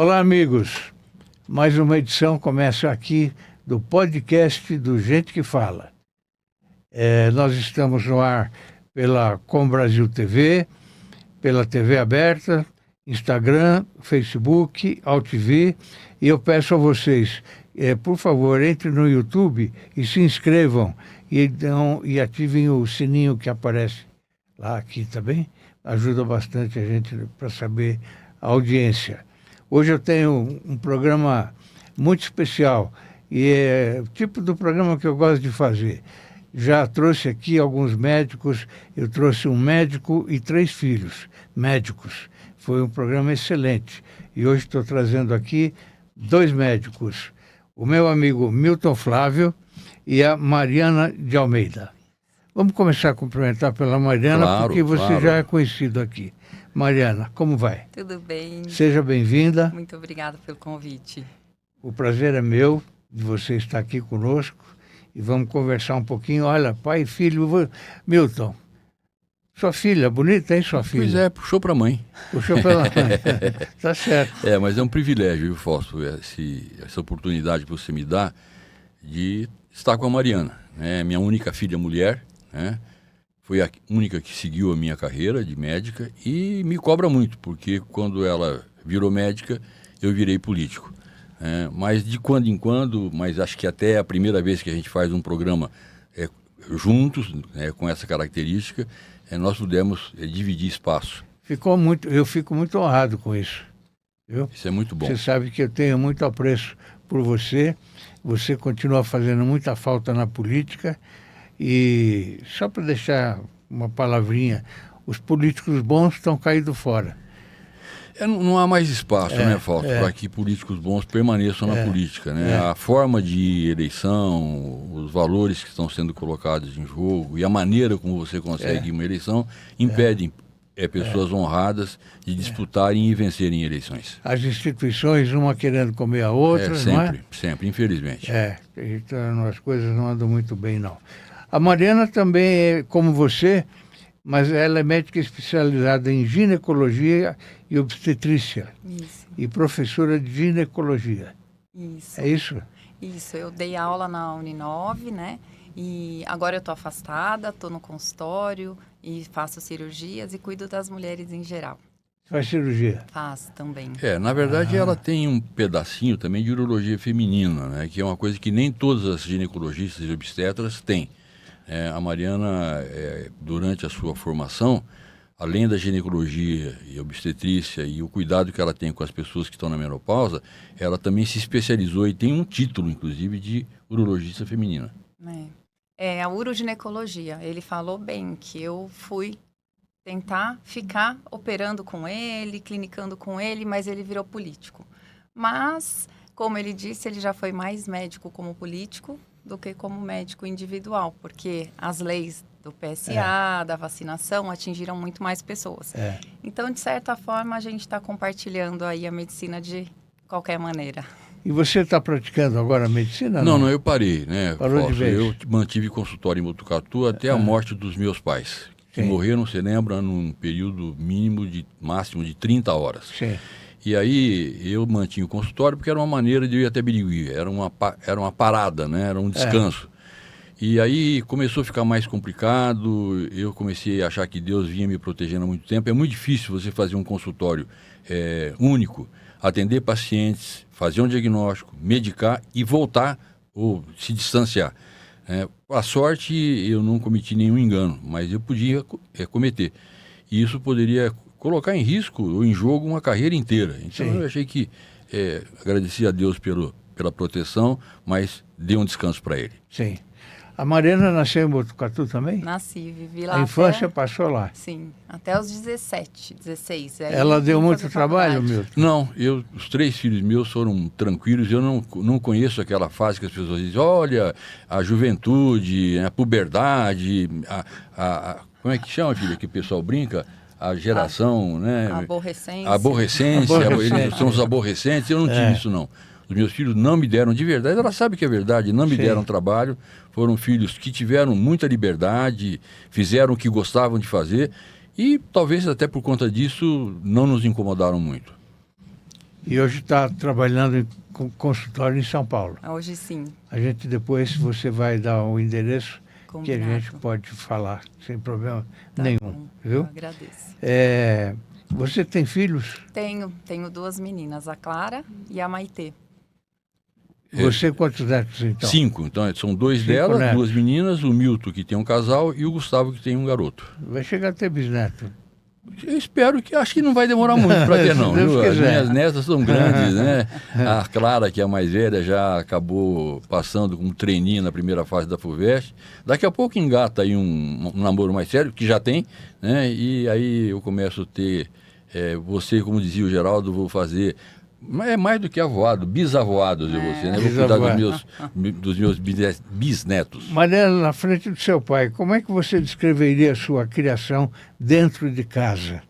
Olá, amigos. Mais uma edição começa aqui do podcast do Gente que Fala. Nós estamos no ar pela Com Brasil TV, pela TV aberta, Instagram, Facebook, AltV. E eu peço a vocês, por favor, entrem no YouTube e se inscrevam e ativem o sininho que aparece lá aqui, tá bem? Ajuda bastante a gente para saber a audiência. Hoje eu tenho um programa muito especial e é o tipo do programa que eu gosto de fazer. Já trouxe aqui alguns médicos, eu trouxe um médico e 3 filhos médicos. Foi um programa excelente. E hoje estou trazendo aqui 2 médicos, o meu amigo Milton Flávio e a Mariana de Almeida. Vamos começar a cumprimentar pela Mariana, porque você já é conhecido aqui. Mariana, como vai? Tudo bem. Seja bem-vinda. Muito obrigada pelo convite. O prazer é meu de você estar aqui conosco e vamos conversar um pouquinho. Olha, pai e filho, Milton, sua filha, bonita, hein, sua filha? Pois é, puxou para a mãe. Puxou pela mãe, tá certo. Mas é um privilégio, viu, Fausto, essa oportunidade que você me dá de estar com a Mariana, né? Minha única filha mulher, né? Foi a única que seguiu a minha carreira de médica e me cobra muito, porque quando ela virou médica, eu virei político. Mas de quando em quando, mas acho que até a primeira vez que a gente faz um programa juntos, com essa característica, nós pudemos dividir espaço. Eu fico muito honrado com isso. Viu? Isso é muito bom. Você sabe que eu tenho muito apreço por você. Você continua fazendo muita falta na política. E só para deixar uma palavrinha, os políticos bons estão caindo fora. Não há mais espaço, né, Fausto, para que políticos bons permaneçam na política, né? A forma de eleição, os valores que estão sendo colocados em jogo e a maneira como você consegue uma eleição impedem pessoas honradas de disputarem e vencerem eleições. As instituições, uma querendo comer a outra, não é? Sempre, infelizmente. Então as coisas não andam muito bem, não. A Mariana também é como você, mas ela é médica especializada em ginecologia e obstetrícia. Isso. E professora de ginecologia. Isso. É isso? Isso, eu dei aula na Uninove, né? E agora eu estou afastada, estou no consultório e faço cirurgias e cuido das mulheres em geral. Faz cirurgia? Faço também. Na verdade, ela tem um pedacinho também de urologia feminina, né? Que é uma coisa que nem todas as ginecologistas e obstetras têm. A Mariana, durante a sua formação, além da ginecologia e obstetrícia e o cuidado que ela tem com as pessoas que estão na menopausa, ela também se especializou e tem um título, inclusive, de urologista feminina. A uroginecologia. Ele falou bem que eu fui tentar ficar operando com ele, clinicando com ele, mas ele virou político. Mas, como ele disse, ele já foi mais médico como político do que como médico individual, porque as leis do PSA, da vacinação, atingiram muito mais pessoas. Então, de certa forma, a gente está compartilhando aí a medicina de qualquer maneira. E você está praticando agora a medicina? Não, eu parei, né? Parou de vez. Eu mantive consultório em Botucatu até a morte dos meus pais, que morreram, você lembra, num período máximo de 30 horas. Sim. E aí eu mantinha o consultório porque era uma maneira de eu ir até Birigui, era uma parada, né? Era um descanso. E aí começou a ficar mais complicado, eu comecei a achar que Deus vinha me protegendo há muito tempo. É muito difícil você fazer um consultório único, atender pacientes, fazer um diagnóstico, medicar e voltar ou se distanciar. A sorte, eu não cometi nenhum engano, mas eu podia cometer. E isso poderia colocar em risco ou em jogo uma carreira inteira. Então eu achei que agradeci a Deus pela proteção, mas dei um descanso para ele. Sim. A Mariana nasceu em Botucatu também? Nasci, vivi lá. A infância passou lá? Sim, até os 16. Ela deu muito trabalho, Milton? Não, os 3 filhos meus foram tranquilos. Eu não conheço aquela fase que as pessoas dizem, olha, a juventude, a puberdade, como é que chama, filha, que o pessoal brinca? A geração, né? Aborrecência. Eles são os aborrecentes. Eu não tive isso, não. Os meus filhos não me deram de verdade, ela sabe que é verdade, não me deram trabalho. Foram filhos que tiveram muita liberdade, fizeram o que gostavam de fazer e talvez até por conta disso não nos incomodaram muito. E hoje está trabalhando em consultório em São Paulo. Hoje sim. A gente depois, você vai dar o endereço que a Combinado. gente pode falar, sem problema Tá nenhum, bom, viu? eu agradeço. Você tem filhos? Tenho 2 meninas, a Clara e a Maitê. Você quantos netos, então? 5. Então, são 2 5 delas, netos. 2 meninas, o Milton, que tem um casal, e o Gustavo, que tem um garoto. Vai chegar a ter bisneto. Eu espero que, acho que não vai demorar muito para ter, não. Se Deus Viu? As quiser. minhas netas são grandes, né? A Clara, que é a mais velha, já acabou passando com um treininho na primeira fase da FUVEST. Daqui a pouco engata aí um namoro mais sério, que já tem, né? E aí eu começo a ter, você, como dizia o Geraldo, vou fazer... Mas é mais do que avoado, bisavoados de você, né? Vou cuidar dos meus bisnetos. Mariana, na frente do seu pai, como é que você descreveria a sua criação dentro de casa?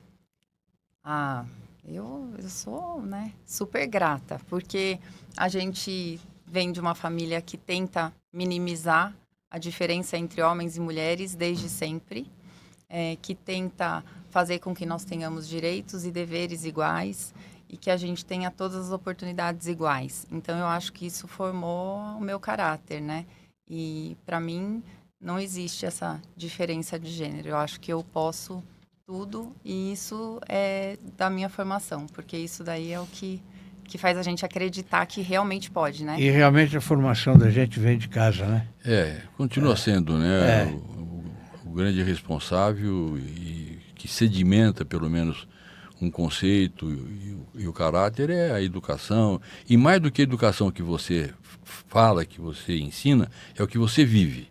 Eu sou, né, super grata, porque a gente vem de uma família que tenta minimizar a diferença entre homens e mulheres desde sempre, que tenta fazer com que nós tenhamos direitos e deveres iguais, e que a gente tenha todas as oportunidades iguais. Então, eu acho que isso formou o meu caráter, né? E, para mim, não existe essa diferença de gênero. Eu acho que eu posso tudo e isso é da minha formação, porque isso daí é o que faz a gente acreditar que realmente pode, né? E realmente a formação da gente vem de casa, né? Continua sendo, né? O grande responsável e que sedimenta, pelo menos, um conceito e o caráter é a educação. E mais do que a educação que você fala, que você ensina, é o que você vive.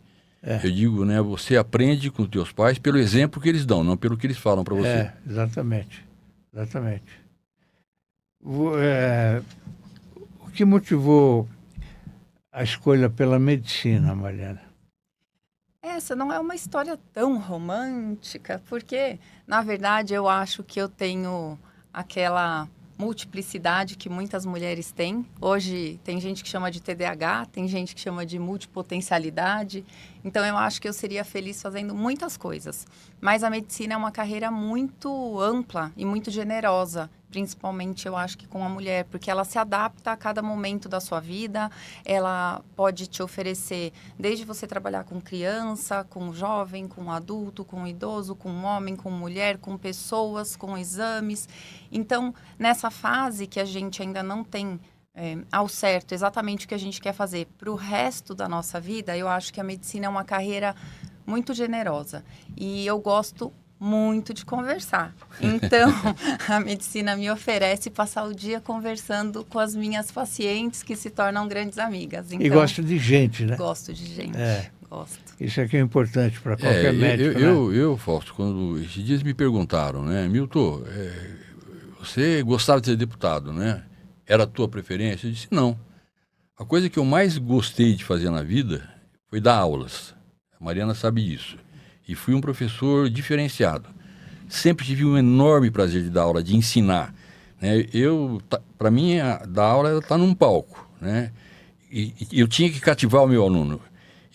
Eu digo, né, você aprende com os teus pais pelo exemplo que eles dão, não pelo que eles falam para você. Exatamente. O que motivou a escolha pela medicina, Mariana? Essa não é uma história tão romântica, porque, na verdade, eu acho que eu tenho aquela multiplicidade que muitas mulheres têm. Hoje tem gente que chama de TDAH, tem gente que chama de multipotencialidade. Então, eu acho que eu seria feliz fazendo muitas coisas. Mas a medicina é uma carreira muito ampla e muito generosa, principalmente, eu acho que com a mulher, porque ela se adapta a cada momento da sua vida, ela pode te oferecer, desde você trabalhar com criança, com jovem, com adulto, com idoso, com homem, com mulher, com pessoas, com exames. Então, nessa fase que a gente ainda não tem ao certo exatamente o que a gente quer fazer para o resto da nossa vida, eu acho que a medicina é uma carreira muito generosa. E eu gosto muito de conversar. Então, a medicina me oferece passar o dia conversando com as minhas pacientes, que se tornam grandes amigas. Então, e gosta de gente, né? Gosto de gente. Gosto. Isso aqui é importante para qualquer médico, eu, Fausto, quando esses dias me perguntaram, né, Milton, você gostava de ser deputado, né? Era a tua preferência? Eu disse, não. A coisa que eu mais gostei de fazer na vida foi dar aulas. A Mariana sabe disso. E fui um professor diferenciado. Sempre tive um enorme prazer de dar aula, de ensinar. Né? Para mim, dar aula era estar num palco. Né? E eu tinha que cativar o meu aluno.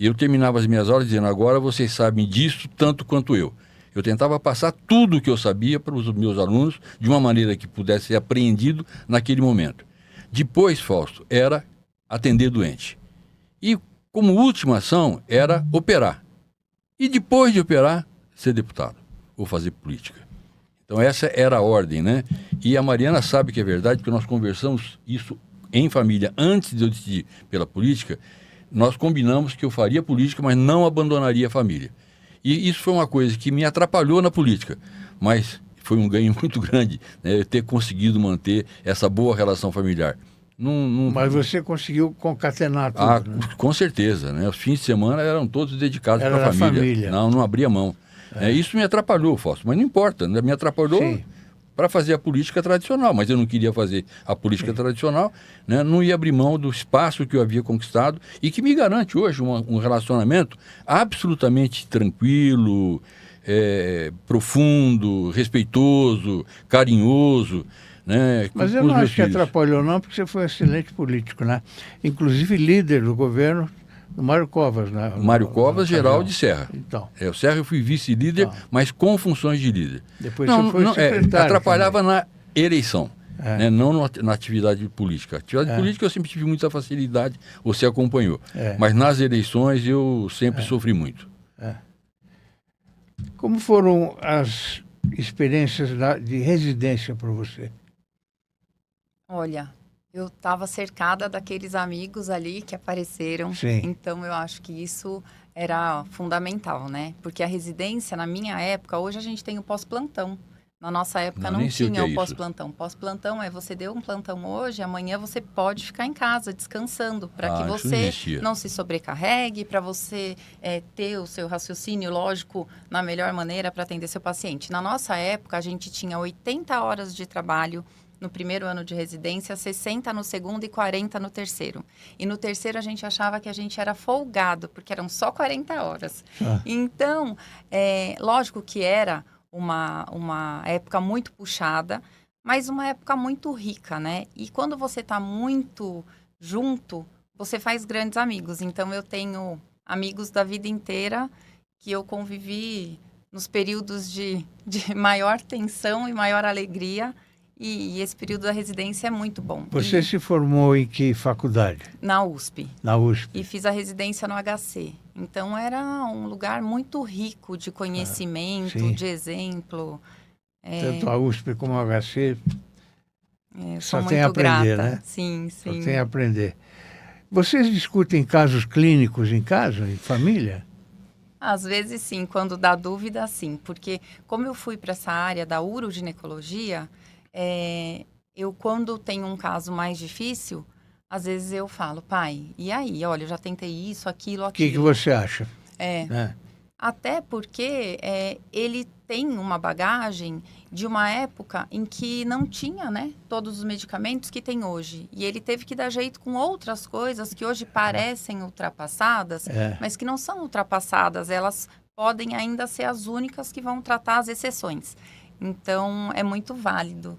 E eu terminava as minhas aulas dizendo, agora vocês sabem disso tanto quanto eu. Eu tentava passar tudo o que eu sabia para os meus alunos de uma maneira que pudesse ser apreendido naquele momento. Depois, Fausto, era atender doente. E como última ação era operar. E depois de operar, ser deputado ou fazer política. Então essa era a ordem, né? E a Mariana sabe que é verdade, porque nós conversamos isso em família. Antes de eu decidir pela política, nós combinamos que eu faria política, mas não abandonaria a família. E isso foi uma coisa que me atrapalhou na política, mas foi um ganho muito grande, né? Eu ter conseguido manter essa boa relação familiar. Mas você conseguiu concatenar tudo, né? Com certeza, né? Os fins de semana eram todos dedicados para a família. Não abria mão. Isso me atrapalhou, Fausto, mas não importa, né? Me atrapalhou para fazer a política tradicional, mas eu não queria fazer a política tradicional, né? Não ia abrir mão do espaço que eu havia conquistado e que me garante hoje um relacionamento absolutamente tranquilo, profundo, respeitoso, carinhoso. Né, mas eu não acho que atrapalhou não, porque você foi um excelente político, né? Inclusive líder do governo do Mário Covas, né? Mário Covas, Geraldo de Serra. Então. O Serra eu fui vice-líder, mas com funções de líder. Depois você foi secretário. Atrapalhava também na eleição. né? Não na atividade política. Atividade política eu sempre tive muita facilidade, você acompanhou. Mas nas eleições eu sempre sofri muito. Como foram as experiências de residência para você? Olha, eu estava cercada daqueles amigos ali que apareceram. Sim. Então, eu acho que isso era fundamental, né? Porque a residência, na minha época, hoje a gente tem o pós-plantão. Na nossa época não nem sei o que tinha é o isso. pós-plantão. Pós-plantão é você deu um plantão hoje, amanhã você pode ficar em casa descansando, para que isso não você existia. não se sobrecarregue, para você ter o seu raciocínio lógico na melhor maneira para atender seu paciente. Na nossa época, a gente tinha 80 horas de trabalho no primeiro ano de residência, 60 no segundo e 40 no terceiro. E no terceiro a gente achava que a gente era folgado, porque eram só 40 horas. Então, lógico que era uma época muito puxada, mas uma época muito rica, né? E quando você está muito junto, você faz grandes amigos. Então, eu tenho amigos da vida inteira que eu convivi nos períodos de maior tensão e maior alegria. E esse período da residência é muito bom. Você se formou em que faculdade? Na USP. Na USP. E fiz a residência no HC. Então, era um lugar muito rico de conhecimento, sim. de exemplo. Tanto a USP como a HC Sou só tem a muito aprender, grata. né? Sim, Só sim. tem a aprender. Vocês discutem casos clínicos em casa, em família? Às vezes, sim. Quando dá dúvida, sim. Porque como eu fui para essa área da uroginecologia, eu, quando tenho um caso mais difícil, às vezes eu falo, pai, e aí? Olha, eu já tentei isso, aquilo, O que aquilo. você acha? Até porque ele tem uma bagagem de uma época em que não tinha, né, todos os medicamentos que tem hoje. E ele teve que dar jeito com outras coisas que hoje parecem ultrapassadas, mas que não são ultrapassadas. Elas podem ainda ser as únicas que vão tratar as exceções. Então, é muito válido.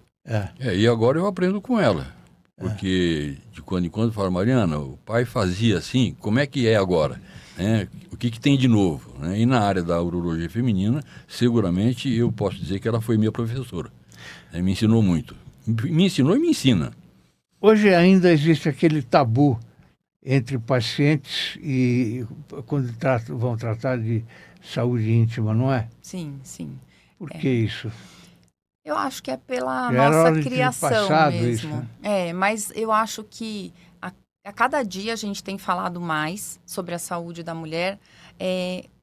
E agora eu aprendo com ela. Porque de quando em quando fala, Mariana, o pai fazia assim, como é que é agora? O que tem de novo? E na área da urologia feminina, seguramente eu posso dizer que ela foi minha professora. Me ensinou muito. Me ensinou e me ensina. Hoje ainda existe aquele tabu entre pacientes e quando vão tratar de saúde íntima, não é? Sim, sim. Por que isso? Eu acho que é pela Já era nossa hora de ter criação passado mesmo. isso, né? Mas eu acho que a cada dia a gente tem falado mais sobre a saúde da mulher.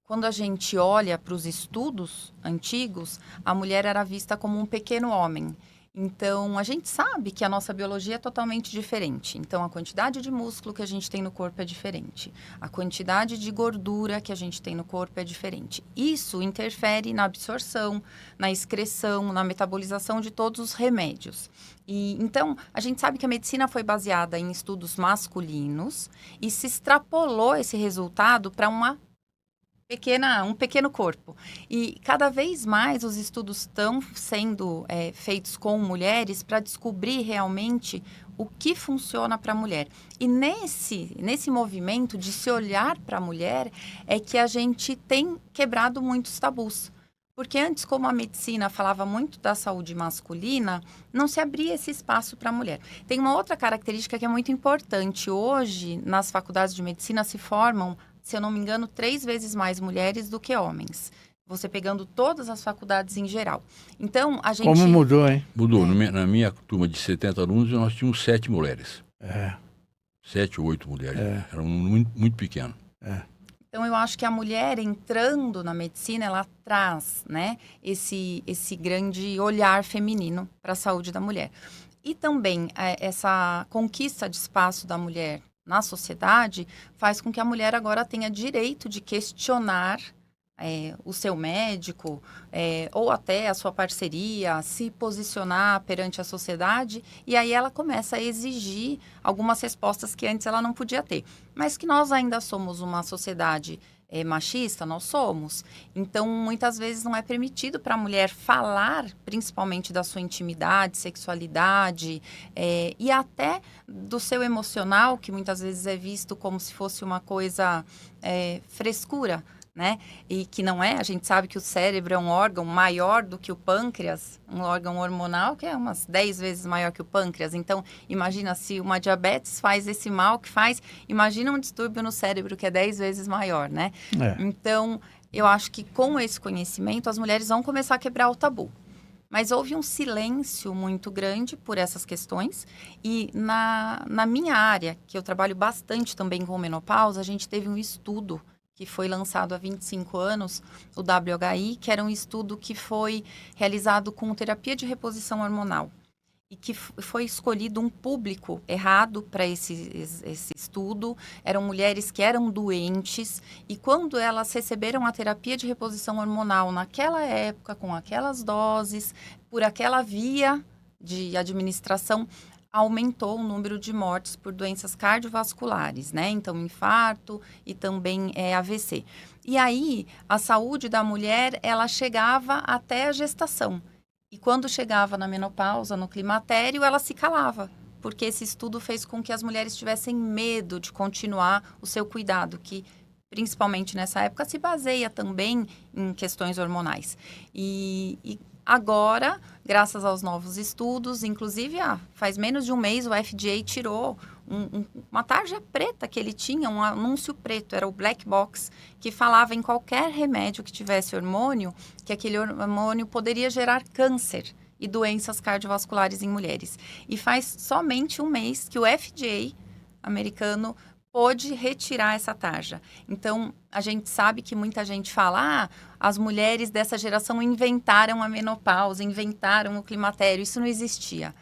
Quando a gente olha para os estudos antigos, a mulher era vista como um pequeno homem. Então, a gente sabe que a nossa biologia é totalmente diferente. Então, a quantidade de músculo que a gente tem no corpo é diferente. A quantidade de gordura que a gente tem no corpo é diferente. Isso interfere na absorção, na excreção, na metabolização de todos os remédios. Então, a gente sabe que a medicina foi baseada em estudos masculinos e se extrapolou esse resultado para um pequeno corpo. E cada vez mais os estudos estão sendo feitos com mulheres para descobrir realmente o que funciona para a mulher. E nesse movimento de se olhar para a mulher é que a gente tem quebrado muitos tabus. Porque antes, como a medicina falava muito da saúde masculina, não se abria esse espaço para a mulher. Tem uma outra característica que é muito importante. Hoje, nas faculdades de medicina se formam, se eu não me engano, 3 vezes mais mulheres do que homens. Você pegando todas as faculdades em geral. Então, a gente... Como mudou, hein? Mudou. Na minha turma de 70 alunos, nós tínhamos 7 mulheres. 7 ou 8 mulheres. Era um muito, muito pequeno. Então, eu acho que a mulher entrando na medicina, ela traz, né, esse grande olhar feminino para a saúde da mulher. E também essa conquista de espaço da mulher na sociedade faz com que a mulher agora tenha direito de questionar o seu médico ou até a sua parceria, se posicionar perante a sociedade, e aí ela começa a exigir algumas respostas que antes ela não podia ter. Mas que nós ainda somos uma sociedade machista, nós somos. Então, muitas vezes não é permitido para a mulher falar, principalmente da sua intimidade, sexualidade e até do seu emocional, que muitas vezes é visto como se fosse uma coisa frescura. né? E que não é, a gente sabe que o cérebro é um órgão maior do que o pâncreas, um órgão hormonal que é umas 10 vezes maior que o pâncreas. Então, imagina se uma diabetes faz esse mal que faz, imagina um distúrbio no cérebro que é 10 vezes maior, né? Então, eu acho que com esse conhecimento as mulheres vão começar a quebrar o tabu. Mas houve um silêncio muito grande por essas questões. E na minha área, que eu trabalho bastante também com menopausa, a gente teve um estudo que foi lançado há 25 anos, o WHI, que era um estudo que foi realizado com terapia de reposição hormonal. E que foi escolhido um público errado para esse estudo. Eram mulheres que eram doentes. E quando elas receberam a terapia de reposição hormonal naquela época, com aquelas doses, por aquela via de administração, aumentou o número de mortes por doenças cardiovasculares, né? Então, infarto e também AVC. E aí, a saúde da mulher, ela chegava até a gestação. E quando chegava na menopausa, no climatério, ela se calava, porque esse estudo fez com que as mulheres tivessem medo de continuar o seu cuidado, que principalmente nessa época se baseia também em questões hormonais. E agora, graças aos novos estudos, inclusive faz menos de um mês o FDA tirou uma tarja preta que ele tinha, um anúncio preto, era o black box, que falava em qualquer remédio que tivesse hormônio, que aquele hormônio poderia gerar câncer e doenças cardiovasculares em mulheres. E faz somente um mês que o FDA americano pôde retirar essa tarja. Então, a gente sabe que muita gente fala, as mulheres dessa geração inventaram a menopausa, inventaram o climatério. Isso não existia.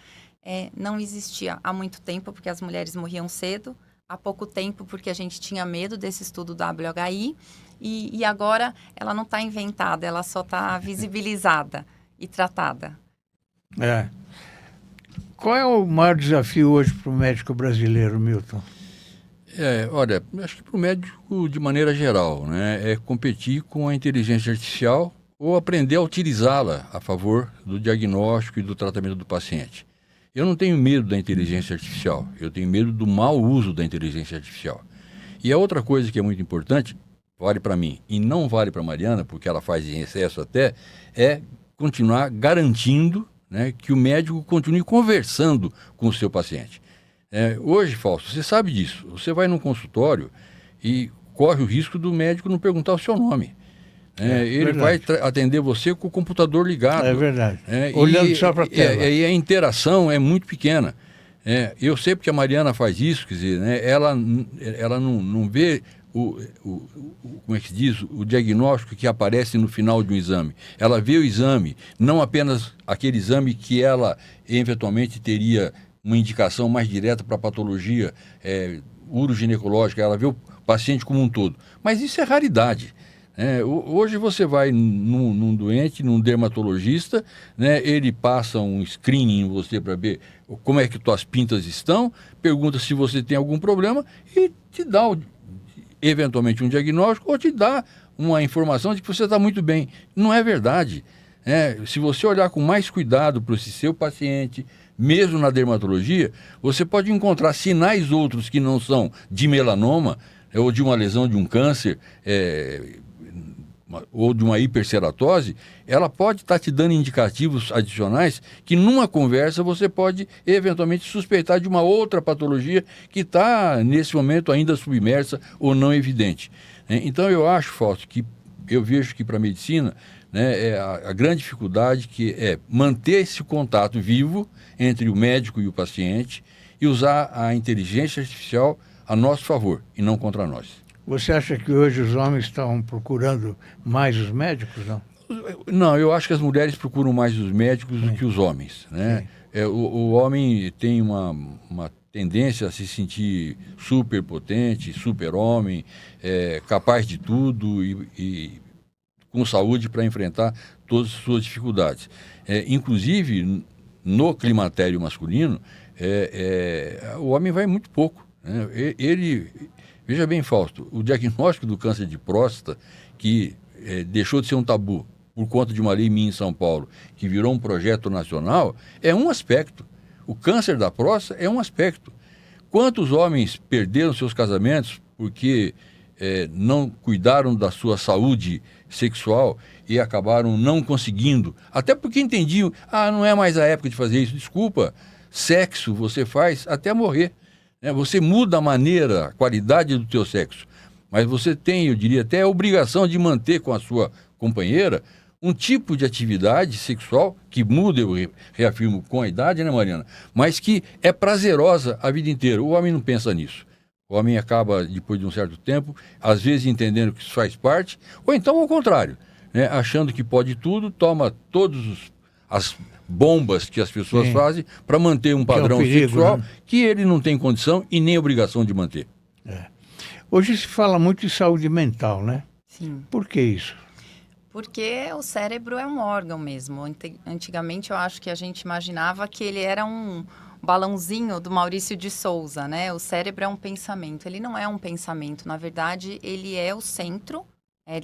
Não existia há muito tempo, porque as mulheres morriam cedo. Há pouco tempo, porque a gente tinha medo desse estudo WHI. E agora, ela não está inventada, ela só está visibilizada e tratada. Qual é o maior desafio hoje para o médico brasileiro, Milton? Olha, acho que para o médico, de maneira geral, né, é competir com a inteligência artificial ou aprender a utilizá-la a favor do diagnóstico e do tratamento do paciente. Eu não tenho medo da inteligência artificial, eu tenho medo do mau uso da inteligência artificial. E a outra coisa que é muito importante, vale para mim e não vale para a Mariana, porque ela faz em excesso até, é continuar garantindo, né, que o médico continue conversando com o seu paciente. Hoje, Fausto, você sabe disso. Você vai num consultório e corre o risco do médico não perguntar o seu nome. Ele vai atender você com o computador ligado. É verdade. Olhando só para a tela. E a interação é muito pequena. Eu sei porque a Mariana faz isso, quer dizer, né, ela não vê como é que se diz, o diagnóstico que aparece no final de um exame. Ela vê o exame, não apenas aquele exame que ela eventualmente teria uma indicação mais direta para patologia uroginecológica, ela vê o paciente como um todo. Mas isso é raridade. Hoje você vai num doente, num dermatologista, né, ele passa um screening em você para ver como é que tuas pintas estão, pergunta se você tem algum problema e te dá eventualmente um diagnóstico ou te dá uma informação de que você está muito bem. Não é verdade. Se você olhar com mais cuidado para esse seu paciente, mesmo na dermatologia, você pode encontrar sinais outros que não são de melanoma ou de uma lesão de um câncer ou de uma hiperceratose. Ela pode estar te dando indicativos adicionais que numa conversa você pode eventualmente suspeitar de uma outra patologia que está nesse momento ainda submersa ou não evidente. Então eu acho, Fausto, que eu vejo que para a medicina, né, a grande dificuldade que é manter esse contato vivo entre o médico e o paciente e usar a inteligência artificial a nosso favor e não contra nós. Você acha que hoje os homens estão procurando mais os médicos, não? Não, eu acho que as mulheres procuram mais os médicos do que os homens, né? O homem tem uma tendência a se sentir super potente, super homem, capaz de tudo e com saúde para enfrentar todas as suas dificuldades. Inclusive, no climatério masculino, o homem vai muito pouco, né? Veja bem, Fausto, o diagnóstico do câncer de próstata, que deixou de ser um tabu por conta de uma lei minha em São Paulo, que virou um projeto nacional, é um aspecto. O câncer da próstata é um aspecto. Quantos homens perderam seus casamentos porque não cuidaram da sua saúde sexual e acabaram não conseguindo, até porque entendiam, não é mais a época de fazer isso, desculpa, sexo você faz até morrer, né? Você muda a maneira, a qualidade do teu sexo, mas você tem, eu diria, até a obrigação de manter com a sua companheira um tipo de atividade sexual que muda, eu reafirmo, com a idade, né, Mariana? Mas que é prazerosa a vida inteira. O homem não pensa nisso. O homem acaba, depois de um certo tempo, às vezes entendendo que isso faz parte, ou então ao contrário, né, achando que pode tudo, toma todas as bombas que as pessoas Sim. fazem para manter um padrão perigo, sexual, né? que ele não tem condição e nem obrigação de manter. Hoje se fala muito de saúde mental, né? Sim. Por que isso? Porque o cérebro é um órgão mesmo. Antigamente eu acho que a gente imaginava que ele era um balãozinho do Maurício de Souza, né? O cérebro é um pensamento. Ele não é um pensamento. Na verdade, ele é o centro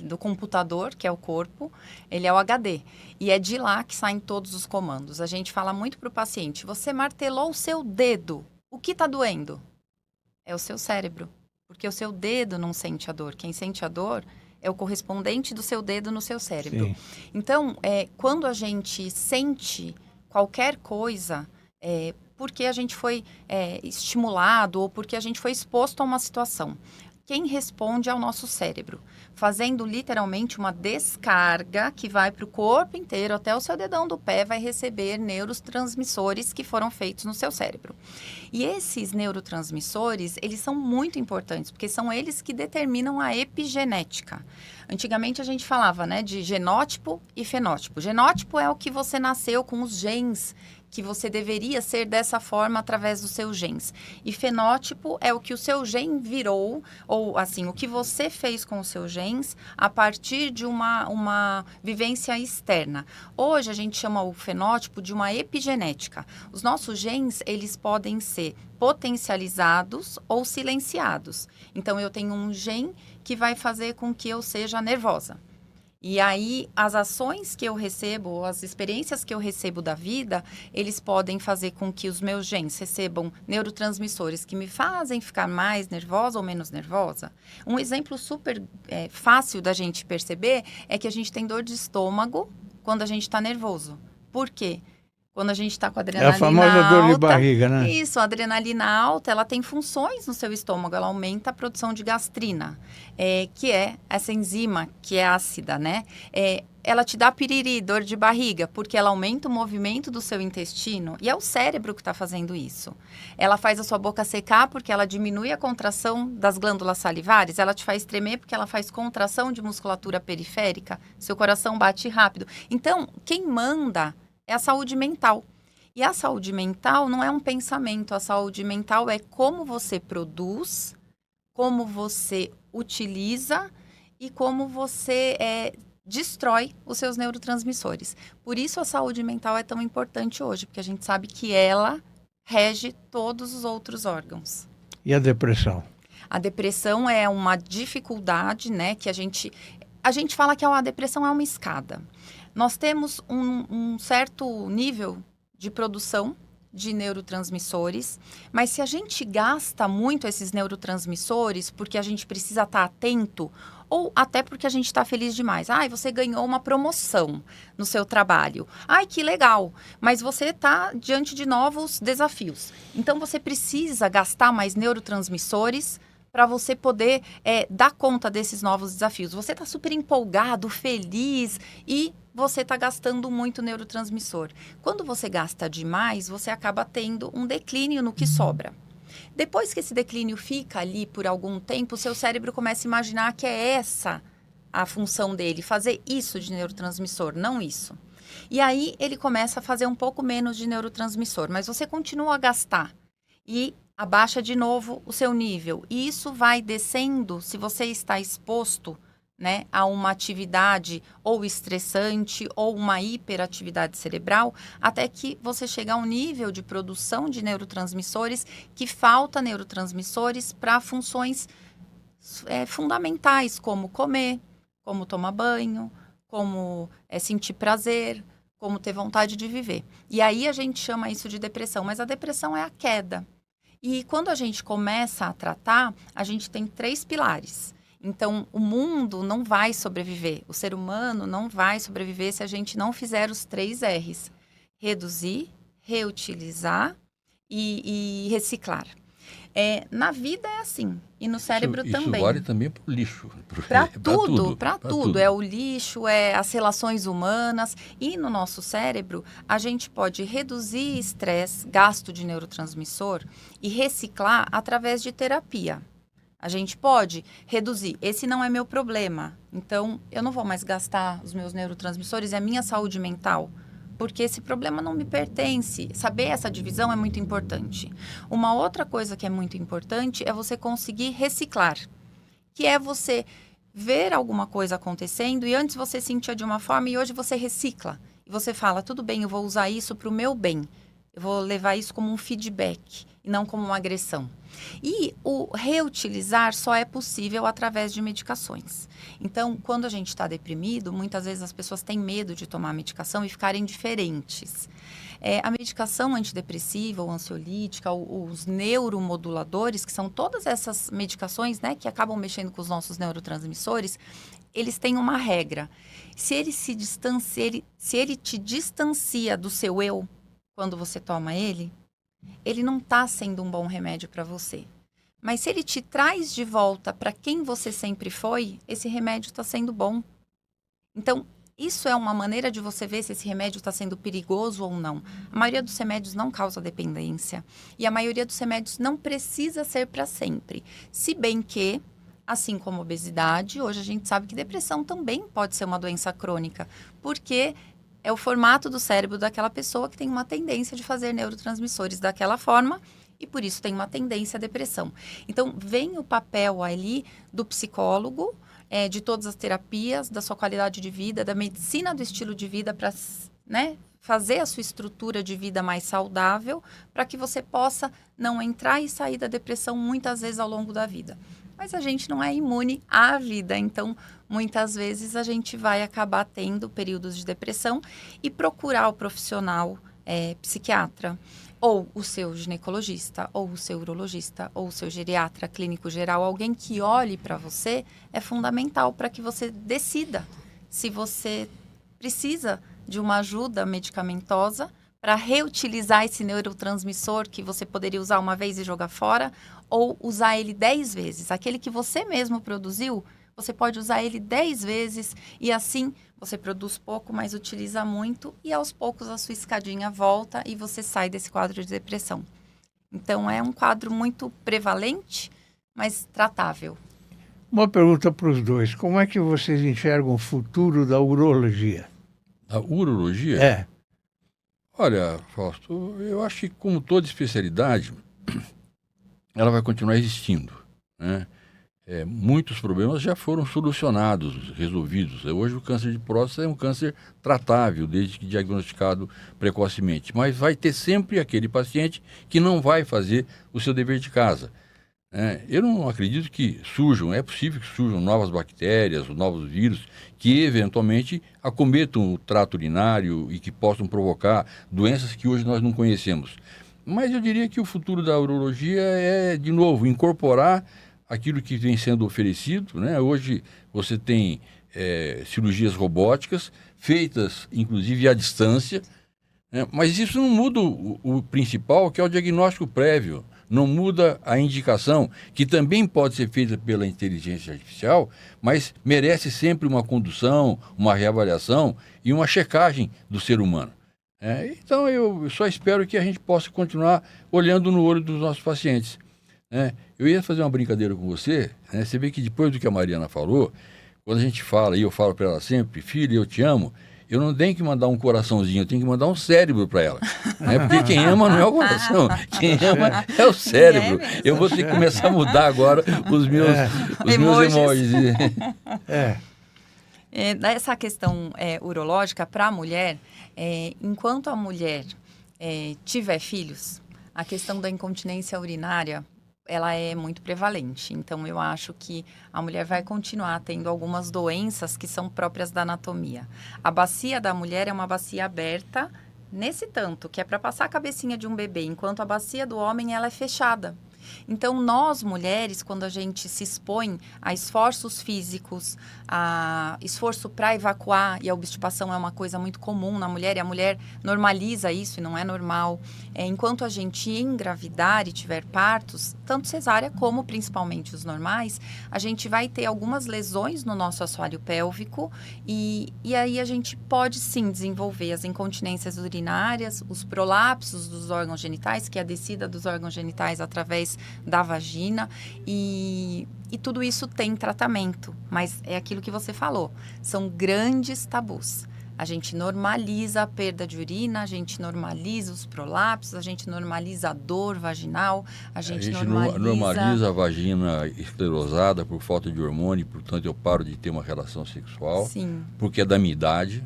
do computador, que é o corpo. Ele é o HD. E é de lá que saem todos os comandos. A gente fala muito para o paciente. Você martelou o seu dedo. O que está doendo? É o seu cérebro. Porque o seu dedo não sente a dor. Quem sente a dor é o correspondente do seu dedo no seu cérebro. Sim. Então, quando a gente sente qualquer coisa, porque a gente foi estimulado ou porque a gente foi exposto a uma situação, quem responde é o nosso cérebro, fazendo literalmente uma descarga que vai para o corpo inteiro, até o seu dedão do pé vai receber neurotransmissores que foram feitos no seu cérebro. E esses neurotransmissores, eles são muito importantes, porque são eles que determinam a epigenética. Antigamente a gente falava, né, de genótipo e fenótipo. Genótipo é o que você nasceu com os genes, que você deveria ser dessa forma através dos seus genes. E fenótipo é o que o seu gene virou, ou assim, o que você fez com os seus genes a partir de uma vivência externa. Hoje a gente chama o fenótipo de uma epigenética. Os nossos genes, eles podem ser potencializados ou silenciados. Então, eu tenho um gene que vai fazer com que eu seja nervosa. E aí, as ações que eu recebo, as experiências que eu recebo da vida, eles podem fazer com que os meus genes recebam neurotransmissores que me fazem ficar mais nervosa ou menos nervosa. Um exemplo super fácil da gente perceber é que a gente tem dor de estômago quando a gente está nervoso. Por quê? Quando a gente está com a adrenalina alta... É a famosa dor de barriga, né? Isso, a adrenalina alta, ela tem funções no seu estômago. Ela aumenta a produção de gastrina, que é essa enzima que é ácida, né? Ela te dá piriri, dor de barriga, porque ela aumenta o movimento do seu intestino. E é o cérebro que está fazendo isso. Ela faz a sua boca secar porque ela diminui a contração das glândulas salivares. Ela te faz tremer porque ela faz contração de musculatura periférica. Seu coração bate rápido. Então, quem manda é a saúde mental. E a saúde mental não é um pensamento. A saúde mental é como você produz, como você utiliza e como você destrói os seus neurotransmissores. Por isso a saúde mental é tão importante hoje, porque a gente sabe que ela rege todos os outros órgãos. E a depressão? A depressão é uma dificuldade, né, que a gente fala que a depressão é uma escada. Nós temos um certo nível de produção de neurotransmissores, mas se a gente gasta muito esses neurotransmissores porque a gente precisa estar atento, ou até porque a gente está feliz demais. Você ganhou uma promoção no seu trabalho. Que legal, mas você está diante de novos desafios. Então, você precisa gastar mais neurotransmissores para você poder dar conta desses novos desafios. Você está super empolgado, feliz e você está gastando muito neurotransmissor. Quando você gasta demais, você acaba tendo um declínio no que sobra. Depois que esse declínio fica ali por algum tempo, o seu cérebro começa a imaginar que é essa a função dele, fazer isso de neurotransmissor, não isso. E aí ele começa a fazer um pouco menos de neurotransmissor, mas você continua a gastar e abaixa de novo o seu nível. E isso vai descendo se você está exposto, né, a uma atividade ou estressante ou uma hiperatividade cerebral, até que você chega a um nível de produção de neurotransmissores que falta neurotransmissores para funções fundamentais, como comer, como tomar banho, como sentir prazer, como ter vontade de viver. E aí a gente chama isso de depressão, mas a depressão é a queda. E quando a gente começa a tratar, a gente tem 3 pilares. Então, o mundo não vai sobreviver, o ser humano não vai sobreviver se a gente não fizer os 3 R's. Reduzir, reutilizar e reciclar. Na vida é assim, e no cérebro também. Isso vale também para o lixo. Para tudo. É o lixo, é as relações humanas. E no nosso cérebro, a gente pode reduzir estresse, gasto de neurotransmissor e reciclar através de terapia. A gente pode reduzir. Esse não é meu problema. Então, eu não vou mais gastar os meus neurotransmissores, é a minha saúde mental. Porque esse problema não me pertence. Saber essa divisão é muito importante. Uma outra coisa que é muito importante é você conseguir reciclar. Que é você ver alguma coisa acontecendo e antes você sentia de uma forma e hoje você recicla. E você fala, tudo bem, eu vou usar isso para o meu bem. Eu vou levar isso como um feedback e não como uma agressão. E o reutilizar só é possível através de medicações. Então, quando a gente está deprimido, muitas vezes as pessoas têm medo de tomar a medicação e ficarem indiferentes. A medicação antidepressiva ou ansiolítica, os neuromoduladores, que são todas essas medicações, né, que acabam mexendo com os nossos neurotransmissores, eles têm uma regra. Se ele te distancia do seu eu, quando você toma ele não está sendo um bom remédio para você. Mas se ele te traz de volta para quem você sempre foi, esse remédio está sendo bom. Então, isso é uma maneira de você ver se esse remédio está sendo perigoso ou não. A maioria dos remédios não causa dependência. E a maioria dos remédios não precisa ser para sempre. Se bem que, assim como obesidade, hoje a gente sabe que depressão também pode ser uma doença crônica. Porque é o formato do cérebro daquela pessoa que tem uma tendência de fazer neurotransmissores daquela forma e por isso tem uma tendência à depressão. Então, vem o papel ali do psicólogo, de todas as terapias, da sua qualidade de vida, da medicina do estilo de vida para, né, fazer a sua estrutura de vida mais saudável para que você possa não entrar e sair da depressão muitas vezes ao longo da vida. Mas a gente não é imune à vida, então muitas vezes a gente vai acabar tendo períodos de depressão e procurar o profissional psiquiatra, ou o seu ginecologista, ou o seu urologista, ou o seu geriatra clínico geral, alguém que olhe para você, é fundamental para que você decida se você precisa de uma ajuda medicamentosa para reutilizar esse neurotransmissor que você poderia usar uma vez e jogar fora, ou usar ele 10 vezes. Aquele que você mesmo produziu, você pode usar ele 10 vezes e assim você produz pouco, mas utiliza muito e aos poucos a sua escadinha volta e você sai desse quadro de depressão. Então é um quadro muito prevalente, mas tratável. Uma pergunta para os dois. Como é que vocês enxergam o futuro da urologia? A urologia? É. Olha, Fausto, eu acho que como toda especialidade, ela vai continuar existindo, né? Muitos problemas já foram solucionados, resolvidos. Hoje o câncer de próstata é um câncer tratável, desde que diagnosticado precocemente. Mas vai ter sempre aquele paciente que não vai fazer o seu dever de casa. Eu não acredito que é possível que surjam novas bactérias, novos vírus, que eventualmente acometam o trato urinário e que possam provocar doenças que hoje nós não conhecemos. Mas eu diria que o futuro da urologia é, de novo, incorporar aquilo que vem sendo oferecido, né? Hoje você tem cirurgias robóticas, feitas inclusive à distância, né? Mas isso não muda o principal, que é o diagnóstico prévio. Não muda a indicação, que também pode ser feita pela inteligência artificial, mas merece sempre uma condução, uma reavaliação e uma checagem do ser humano. Então, eu só espero que a gente possa continuar olhando no olho dos nossos pacientes. Eu ia fazer uma brincadeira com você, né? Você vê que depois do que a Mariana falou, quando a gente fala, e eu falo para ela sempre, filha, eu te amo, eu não tenho que mandar um coraçãozinho, eu tenho que mandar um cérebro para ela. Porque quem ama não é o coração, quem ama é o cérebro. Eu vou ter que começar a mudar agora os meus emojis. Essa questão urológica para a mulher, enquanto a mulher tiver filhos, a questão da incontinência urinária ela é muito prevalente. Então, eu acho que a mulher vai continuar tendo algumas doenças que são próprias da anatomia. A bacia da mulher é uma bacia aberta nesse tanto, que é para passar a cabecinha de um bebê, enquanto a bacia do homem ela é fechada. Então, nós mulheres, quando a gente se expõe a esforços físicos, a esforço para evacuar, e a obstipação é uma coisa muito comum na mulher, e a mulher normaliza isso e não é normal. Enquanto a gente engravidar e tiver partos, tanto cesárea como principalmente os normais, a gente vai ter algumas lesões no nosso assoalho pélvico e aí a gente pode sim desenvolver as incontinências urinárias, os prolapsos dos órgãos genitais, que é a descida dos órgãos genitais através da vagina, e tudo isso tem tratamento, mas é aquilo que você falou, são grandes tabus. A gente normaliza a perda de urina, a gente normaliza os prolapsos, a gente normaliza a dor vaginal, a gente normaliza a vagina esclerosada por falta de hormônio, portanto eu paro de ter uma relação sexual, Sim. Porque é da minha idade.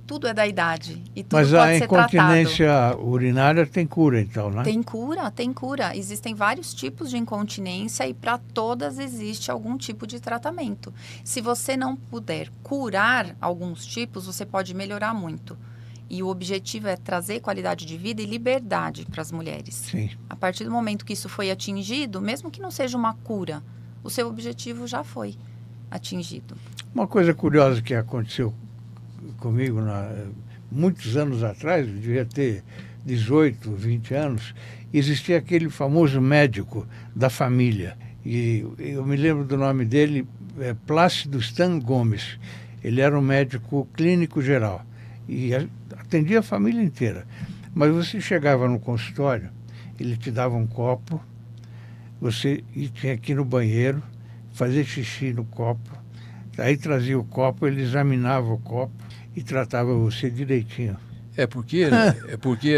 Tudo é da idade e tudo Mas pode a ser tratado. incontinência urinária tem cura, então, né? Tem cura, tem cura. Existem vários tipos de incontinência e para todas existe algum tipo de tratamento. Se você não puder curar alguns tipos, você pode melhorar muito. E o objetivo é trazer qualidade de vida e liberdade para as mulheres. Sim. A partir do momento que isso foi atingido, mesmo que não seja uma cura, o seu objetivo já foi atingido. Uma coisa curiosa que aconteceu comigo muitos anos atrás, eu devia ter 18, 20 anos, existia aquele famoso médico da família. E eu me lembro do nome dele, Plácido Stan Gomes. Ele era um médico clínico geral e atendia a família inteira. Mas você chegava no consultório, ele te dava um copo, você tinha que ir no banheiro, fazer xixi no copo, aí trazia o copo, ele examinava o copo e tratava você direitinho. É porque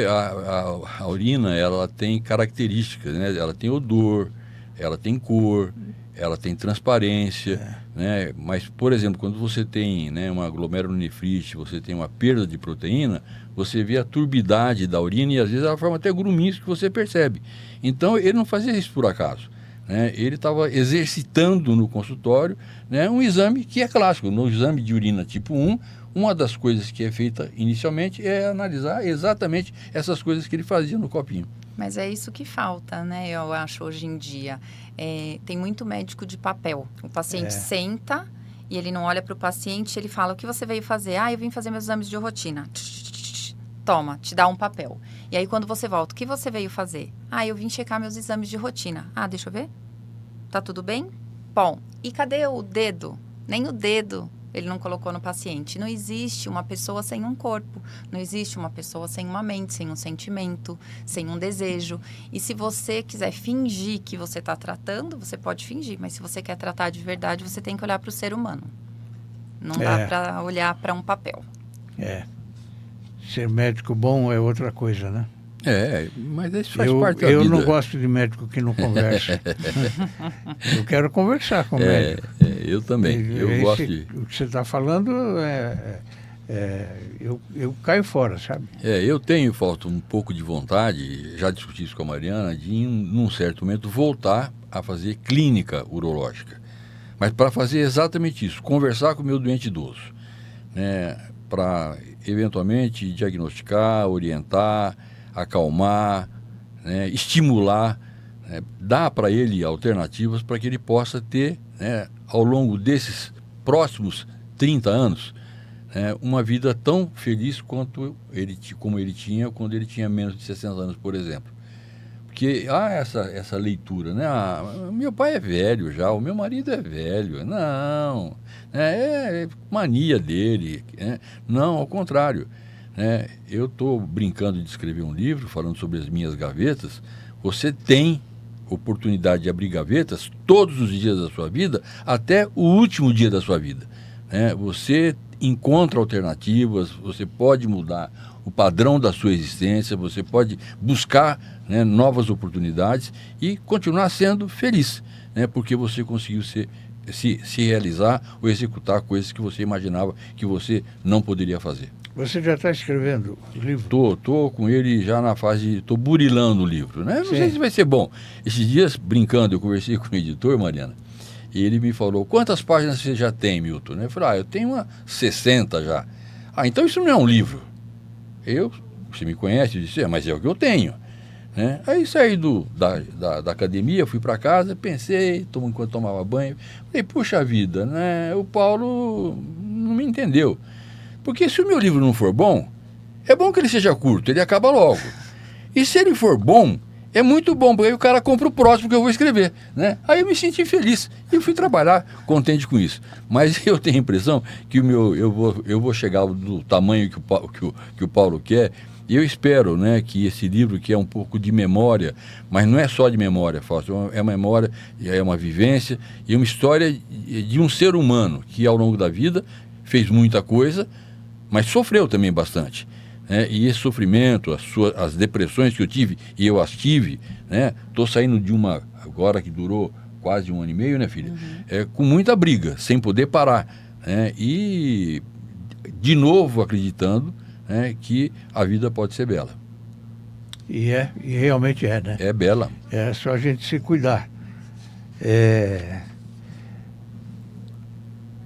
a urina, ela tem características, né? Ela tem odor, ela tem cor, ela tem transparência, né? Mas, por exemplo, quando você tem, né, uma glomerulonefrite, você tem uma perda de proteína, você vê a turbidade da urina e às vezes ela forma até gruminhos que você percebe. Então, ele não fazia isso por acaso. Né? Ele estava exercitando no consultório, né, um exame que é clássico. No exame de urina tipo 1, uma das coisas que é feita inicialmente é analisar exatamente essas coisas que ele fazia no copinho. Mas é isso que falta, né? Eu acho, hoje em dia. Tem muito médico de papel. O paciente senta e ele não olha para o paciente, ele fala, o que você veio fazer? Eu vim fazer meus exames de rotina. Toma, te dá um papel. E aí, quando você volta, o que você veio fazer? Eu vim checar meus exames de rotina. Deixa eu ver. Tá tudo bem? Bom, e cadê o dedo? Nem o dedo ele não colocou no paciente. Não existe uma pessoa sem um corpo. Não existe uma pessoa sem uma mente, sem um sentimento, sem um desejo. E se você quiser fingir que você está tratando, você pode fingir. Mas se você quer tratar de verdade, você tem que olhar para o ser humano. Não dá para olhar para um papel. Ser médico bom é outra coisa, né? Mas isso faz parte da vida. Eu não gosto de médico que não conversa. Eu quero conversar com o médico. Eu também. Eu gosto de... O que você está falando, eu caio fora, sabe? Eu falta um pouco de vontade, já discuti isso com a Mariana, de num certo momento voltar a fazer clínica urológica. Mas para fazer exatamente isso, conversar com o meu doente idoso, né, para eventualmente diagnosticar, orientar, acalmar, né, estimular, né, dar para ele alternativas para que ele possa ter, né, ao longo desses próximos 30 anos, né, uma vida tão feliz como ele tinha quando ele tinha menos de 60 anos, por exemplo. Porque há essa leitura, né? Meu pai é velho já, o meu marido é velho. Não, é mania dele. Né? Não, ao contrário. Né? Eu estou brincando de escrever um livro falando sobre as minhas gavetas. Você tem oportunidade de abrir gavetas todos os dias da sua vida, até o último dia da sua vida. Né? Você encontra alternativas, você pode mudar o padrão da sua existência, você pode buscar, né, novas oportunidades e continuar sendo feliz, né, porque você conseguiu se realizar ou executar coisas que você imaginava que você não poderia fazer. Você já está escrevendo o livro? Tô com ele já na fase, tô burilando o livro, né? Não sei se vai ser bom. Esses dias, brincando, eu conversei com o editor, Mariana, e ele me falou, quantas páginas você já tem, Milton? Eu falei, eu tenho umas 60 já. Então isso não é um livro. Você me conhece, eu disse, mas é o que eu tenho. né? Aí saí da academia, fui para casa, pensei, enquanto tomava banho, falei, puxa vida, né? O Paulo não me entendeu. Porque se o meu livro não for bom, é bom que ele seja curto, ele acaba logo. E se ele for bom, é muito bom, porque aí o cara compra o próximo que eu vou escrever, né? Aí eu me senti feliz e fui trabalhar contente com isso. Mas eu tenho a impressão que eu vou chegar do tamanho que o Paulo quer. E eu espero, né, que esse livro, que é um pouco de memória, mas não é só de memória, Fausto, é uma memória, é uma vivência e uma história de um ser humano que ao longo da vida fez muita coisa, mas sofreu também bastante. E esse sofrimento, as depressões que eu tive, e eu as tive, né? Estou saindo de uma agora que durou quase 1 ano e meio, né, filha? Com muita briga, sem poder parar, né? E de novo acreditando, né, que a vida pode ser bela. E realmente é, né? É bela. É só a gente se cuidar.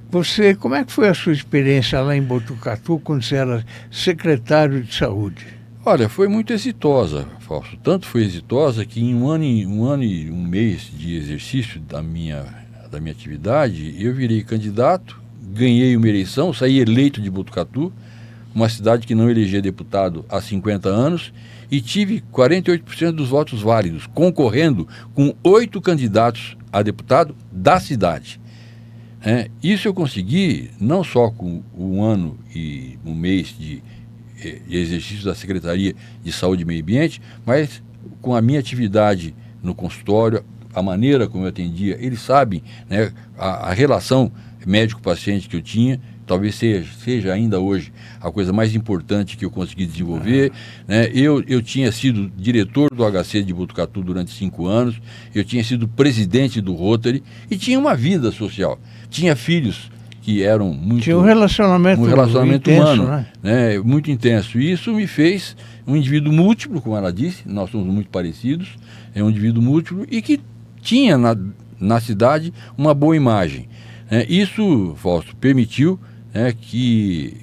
Você, como é que foi a sua experiência lá em Botucatu quando você era secretário de saúde? Olha, foi muito exitosa, Fausto. Tanto foi exitosa que em um ano e um mês de exercício da minha atividade, eu virei candidato, ganhei uma eleição, saí eleito de Botucatu, uma cidade que não elegia deputado há 50 anos, e tive 48% dos votos válidos, concorrendo com 8 candidatos a deputado da cidade. Isso eu consegui não só com 1 ano e um mês de exercício da Secretaria de Saúde e Meio Ambiente, mas com a minha atividade no consultório, a maneira como eu atendia, eles sabem, né, a relação médico-paciente que eu tinha, talvez seja ainda hoje a coisa mais importante que eu consegui desenvolver. Eu tinha sido diretor do HC de Botucatu durante 5 anos, eu tinha sido presidente do Rotary e tinha uma vida social. Tinha filhos que eram muito... Tinha um relacionamento intenso, humano, né? Muito intenso. E isso me fez um indivíduo múltiplo, como ela disse, nós somos muito parecidos, é um indivíduo múltiplo e que tinha na cidade uma boa imagem. Isso, Fausto, permitiu que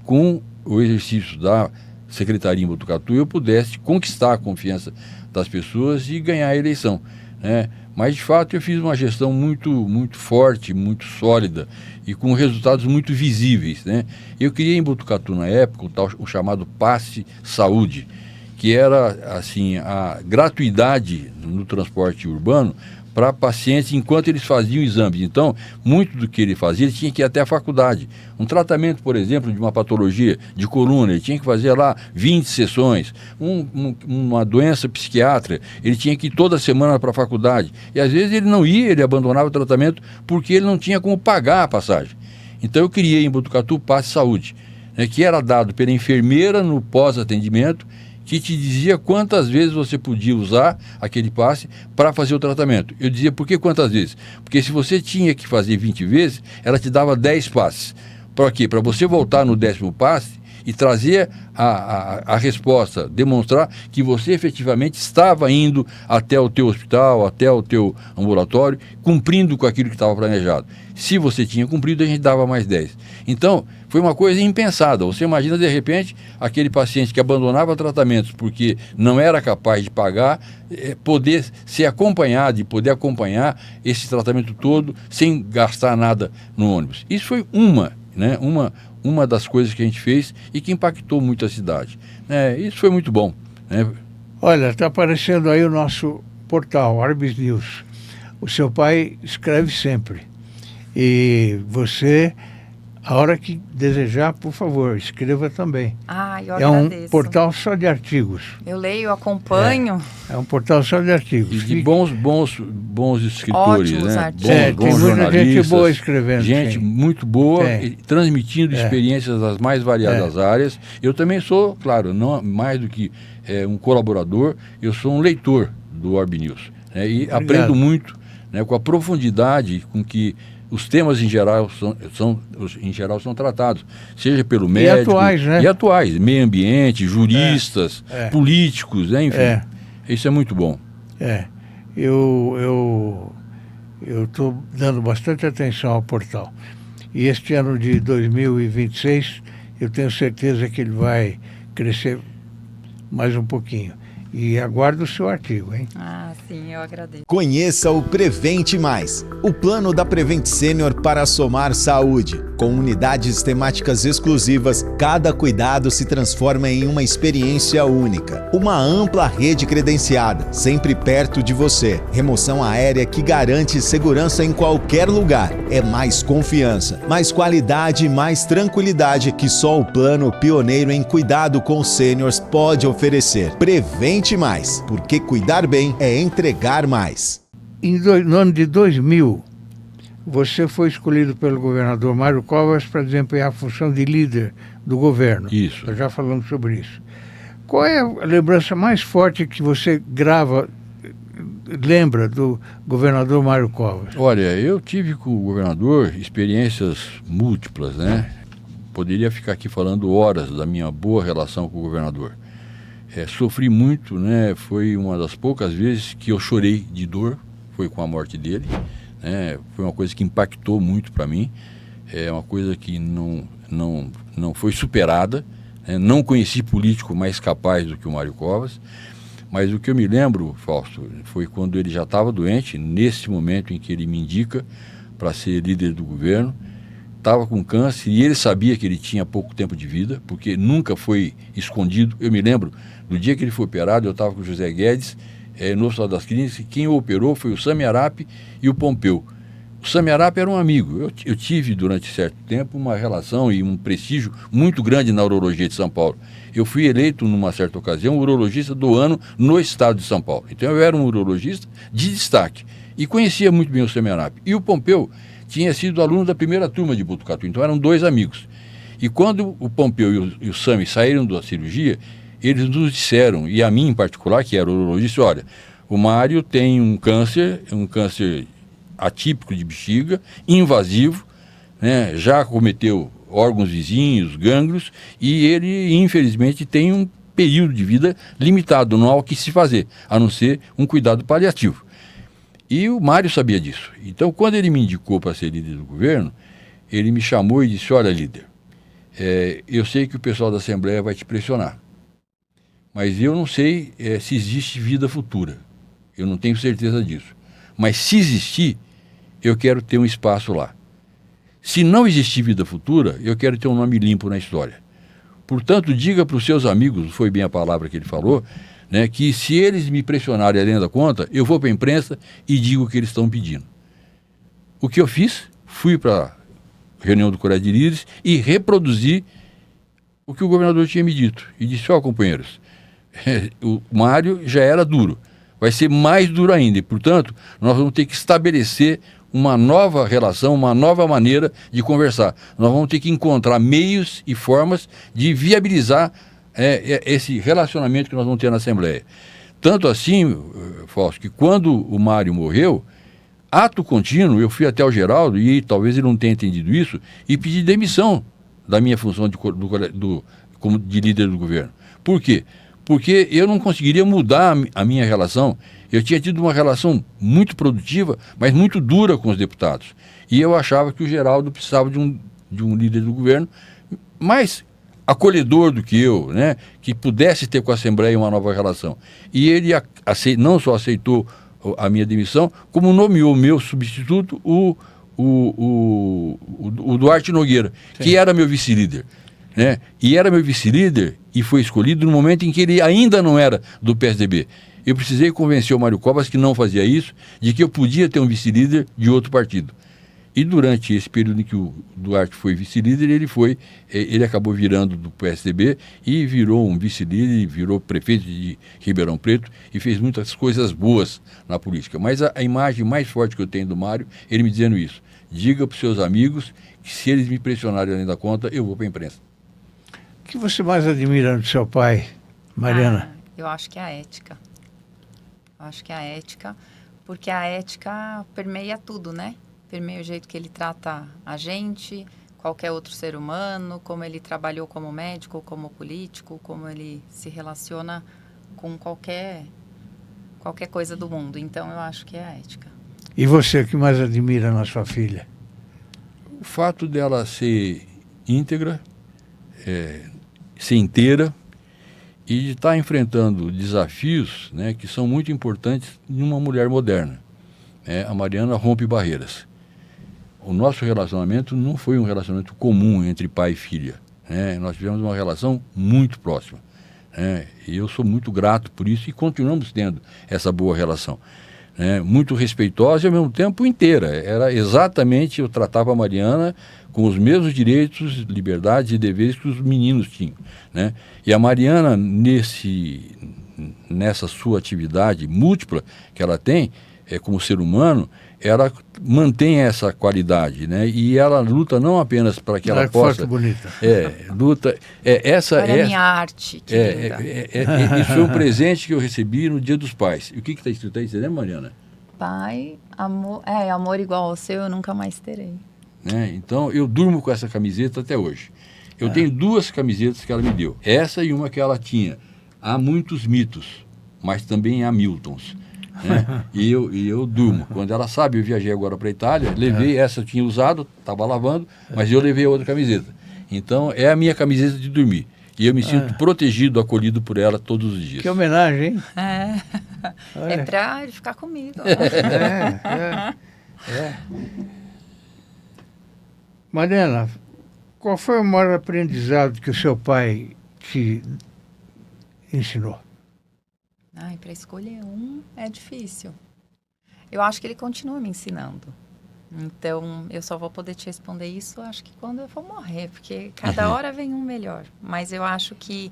com o exercício da Secretaria em Botucatu eu pudesse conquistar a confiança das pessoas e ganhar a eleição. Mas, de fato, eu fiz uma gestão muito, muito forte, muito sólida e com resultados muito visíveis. Eu criei em Botucatu, na época, o chamado Passe Saúde, que era assim, a gratuidade no transporte urbano para pacientes enquanto eles faziam exames. Então, muito do que ele fazia, ele tinha que ir até a faculdade. Um tratamento, por exemplo, de uma patologia de coluna, ele tinha que fazer lá 20 sessões. Uma doença psiquiátrica, ele tinha que ir toda semana para a faculdade. E às vezes ele não ia, ele abandonava o tratamento porque ele não tinha como pagar a passagem. Então eu criei em Botucatu o Passe Saúde, que era dado pela enfermeira no pós-atendimento, que te dizia quantas vezes você podia usar aquele passe para fazer o tratamento. Eu dizia, por que quantas vezes? Porque se você tinha que fazer 20 vezes, ela te dava 10 passes. Para quê? Para você voltar no 10º passe e trazer a resposta, demonstrar que você efetivamente estava indo até o teu hospital, até o teu ambulatório, cumprindo com aquilo que estava planejado. Se você tinha cumprido, a gente dava mais 10. Então, foi uma coisa impensada. Você imagina, de repente, aquele paciente que abandonava tratamentos porque não era capaz de pagar, poder ser acompanhado e poder acompanhar esse tratamento todo sem gastar nada no ônibus. Isso foi uma das coisas que a gente fez e que impactou muito a cidade. Isso foi muito bom. Olha, está aparecendo aí o nosso portal, Orbis News. O seu pai escreve sempre. E você, a hora que desejar, por favor, escreva também. Eu é agradeço. Um portal só de artigos. Eu leio, acompanho. É um portal só de artigos. E de bons escritores, Ótimos né? artigos. Tem Bons muita jornalistas, gente boa escrevendo. gente sim. muito boa, transmitindo experiências das mais variadas áreas. Eu também sou, claro, não mais do que um colaborador, eu sou um leitor do Orb News. E aprendo muito com a profundidade com que os temas em geral são tratados, seja pelo médico... E atuais, meio ambiente, juristas, políticos, enfim. Isso é muito bom. Eu estou dando bastante atenção ao portal. E este ano de 2026, eu tenho certeza que ele vai crescer mais um pouquinho. E aguardo o seu artigo, hein? Ah, sim, eu agradeço. Conheça o Prevente Mais, o plano da Prevent Senior para somar saúde. Com unidades temáticas exclusivas, cada cuidado se transforma em uma experiência única. Uma ampla rede credenciada, sempre perto de você. Remoção aérea que garante segurança em qualquer lugar. É mais confiança, mais qualidade e mais tranquilidade que só o plano pioneiro em cuidado com sêniors pode oferecer. Prevente Mais, porque cuidar bem é entregar mais. No ano de 2000, você foi escolhido pelo governador Mário Covas para desempenhar a função de líder do governo. Isso. Nós já falamos sobre isso. Qual é a lembrança mais forte que você lembra do governador Mário Covas? Olha, eu tive com o governador experiências múltiplas, né? Poderia ficar aqui falando horas da minha boa relação com o governador. Sofri muito, né? Foi uma das poucas vezes que eu chorei de dor, foi com a morte dele, né? Foi uma coisa que impactou muito para mim, é uma coisa que não foi superada, né? Não conheci político mais capaz do que o Mário Covas, mas o que eu me lembro, Fausto, foi quando ele já estava doente, nesse momento em que ele me indica para ser líder do governo, estava com câncer e ele sabia que ele tinha pouco tempo de vida, porque nunca foi escondido. Eu me lembro, no dia que ele foi operado, eu estava com o José Guedes, no Hospital das Clínicas, e quem o operou foi o Sami Arap e o Pompeu. O Sami Arap era um amigo. Eu tive, durante certo tempo, uma relação e um prestígio muito grande na urologia de São Paulo. Eu fui eleito, numa certa ocasião, urologista do ano no estado de São Paulo. Então eu era um urologista de destaque e conhecia muito bem o Sami Arap. E o Pompeu tinha sido aluno da primeira turma de Botucatu, então eram dois amigos. E quando o Pompeu e o Sami saíram da cirurgia, eles nos disseram, e a mim em particular, que era urologista, olha, o Mário tem um câncer atípico de bexiga, invasivo, né, já acometeu órgãos vizinhos, gânglios, e ele, infelizmente, tem um período de vida limitado, não há o que se fazer, a não ser um cuidado paliativo. E o Mário sabia disso. Então, quando ele me indicou para ser líder do governo, ele me chamou e disse, olha, líder, eu sei que o pessoal da Assembleia vai te pressionar, mas eu não sei se existe vida futura. Eu não tenho certeza disso. Mas se existir, eu quero ter um espaço lá. Se não existir vida futura, eu quero ter um nome limpo na história. Portanto, diga para os seus amigos, foi bem a palavra que ele falou, né, que se eles me pressionarem além da conta, eu vou para a imprensa e digo o que eles estão pedindo. O que eu fiz? Fui para a reunião do Colégio de Líderes e reproduzi o que o governador tinha me dito. E disse, companheiros, o Mário já era duro, vai ser mais duro ainda. E, portanto, nós vamos ter que estabelecer uma nova relação, uma nova maneira de conversar. Nós vamos ter que encontrar meios e formas de viabilizar esse relacionamento que nós vamos ter na Assembleia. Tanto assim, Fausto, que quando o Mário morreu, ato contínuo, eu fui até o Geraldo, e talvez ele não tenha entendido isso, e pedi demissão da minha função de líder do governo. Por quê? Porque eu não conseguiria mudar a minha relação. Eu tinha tido uma relação muito produtiva, mas muito dura com os deputados. E eu achava que o Geraldo precisava de um líder do governo mais acolhedor do que eu, né? Que pudesse ter com a Assembleia uma nova relação. E ele não só aceitou a minha demissão, como nomeou o meu substituto, o Duarte Nogueira, sim, que era meu vice-líder. Né? E era meu vice-líder e foi escolhido no momento em que ele ainda não era do PSDB. Eu precisei convencer o Mário Covas, que não fazia isso, de que eu podia ter um vice-líder de outro partido. E durante esse período em que o Duarte foi vice-líder, ele acabou virando do PSDB e virou um vice-líder, virou prefeito de Ribeirão Preto e fez muitas coisas boas na política. Mas a imagem mais forte que eu tenho do Mário, ele me dizendo isso: diga para os seus amigos que se eles me pressionarem além da conta, eu vou para a imprensa. O que você mais admira do seu pai, Mariana? Eu acho que é a ética. Porque a ética permeia tudo, né? Permeia o jeito que ele trata a gente, qualquer outro ser humano, como ele trabalhou como médico, como político, como ele se relaciona com qualquer coisa do mundo. Então, eu acho que é a ética. E você, o que mais admira na sua filha? O fato dela ser íntegra, ser inteira e de estar enfrentando desafios, né, que são muito importantes em uma mulher moderna. A Mariana rompe barreiras. O nosso relacionamento não foi um relacionamento comum entre pai e filha. Nós tivemos uma relação muito próxima. E eu sou muito grato por isso e continuamos tendo essa boa relação. Muito respeitosa e ao mesmo tempo inteira. Era exatamente, eu tratava a Mariana com os mesmos direitos, liberdades e deveres que os meninos tinham. E a Mariana, nessa sua atividade múltipla que ela tem, como ser humano, ela mantém essa qualidade, e ela luta não apenas para que ela possa... Forte, bonita. Luta... Olha a minha arte, que linda. Isso foi um presente que eu recebi no Dia dos Pais. E o que está escrito aí? Você lembra, Mariana? Pai, amor... amor igual ao seu eu nunca mais terei. Então, eu durmo com essa camiseta até hoje. Eu tenho 2 camisetas que ela me deu. Essa e uma que ela tinha. Há muitos mitos, mas também há Miltons. E eu durmo. Quando ela sabe, eu viajei agora para a Itália, levei essa, eu tinha usado, estava lavando, mas eu levei a outra camiseta. Então, é a minha camiseta de dormir. E eu me sinto protegido, acolhido por ela todos os dias. Que homenagem, hein? É para ele ficar comigo. Mariana, qual foi o maior aprendizado que o seu pai te ensinou? Para escolher um é difícil. Eu acho que ele continua me ensinando. Então, eu só vou poder te responder isso, acho que quando eu for morrer, porque cada hora vem um melhor. Mas eu acho que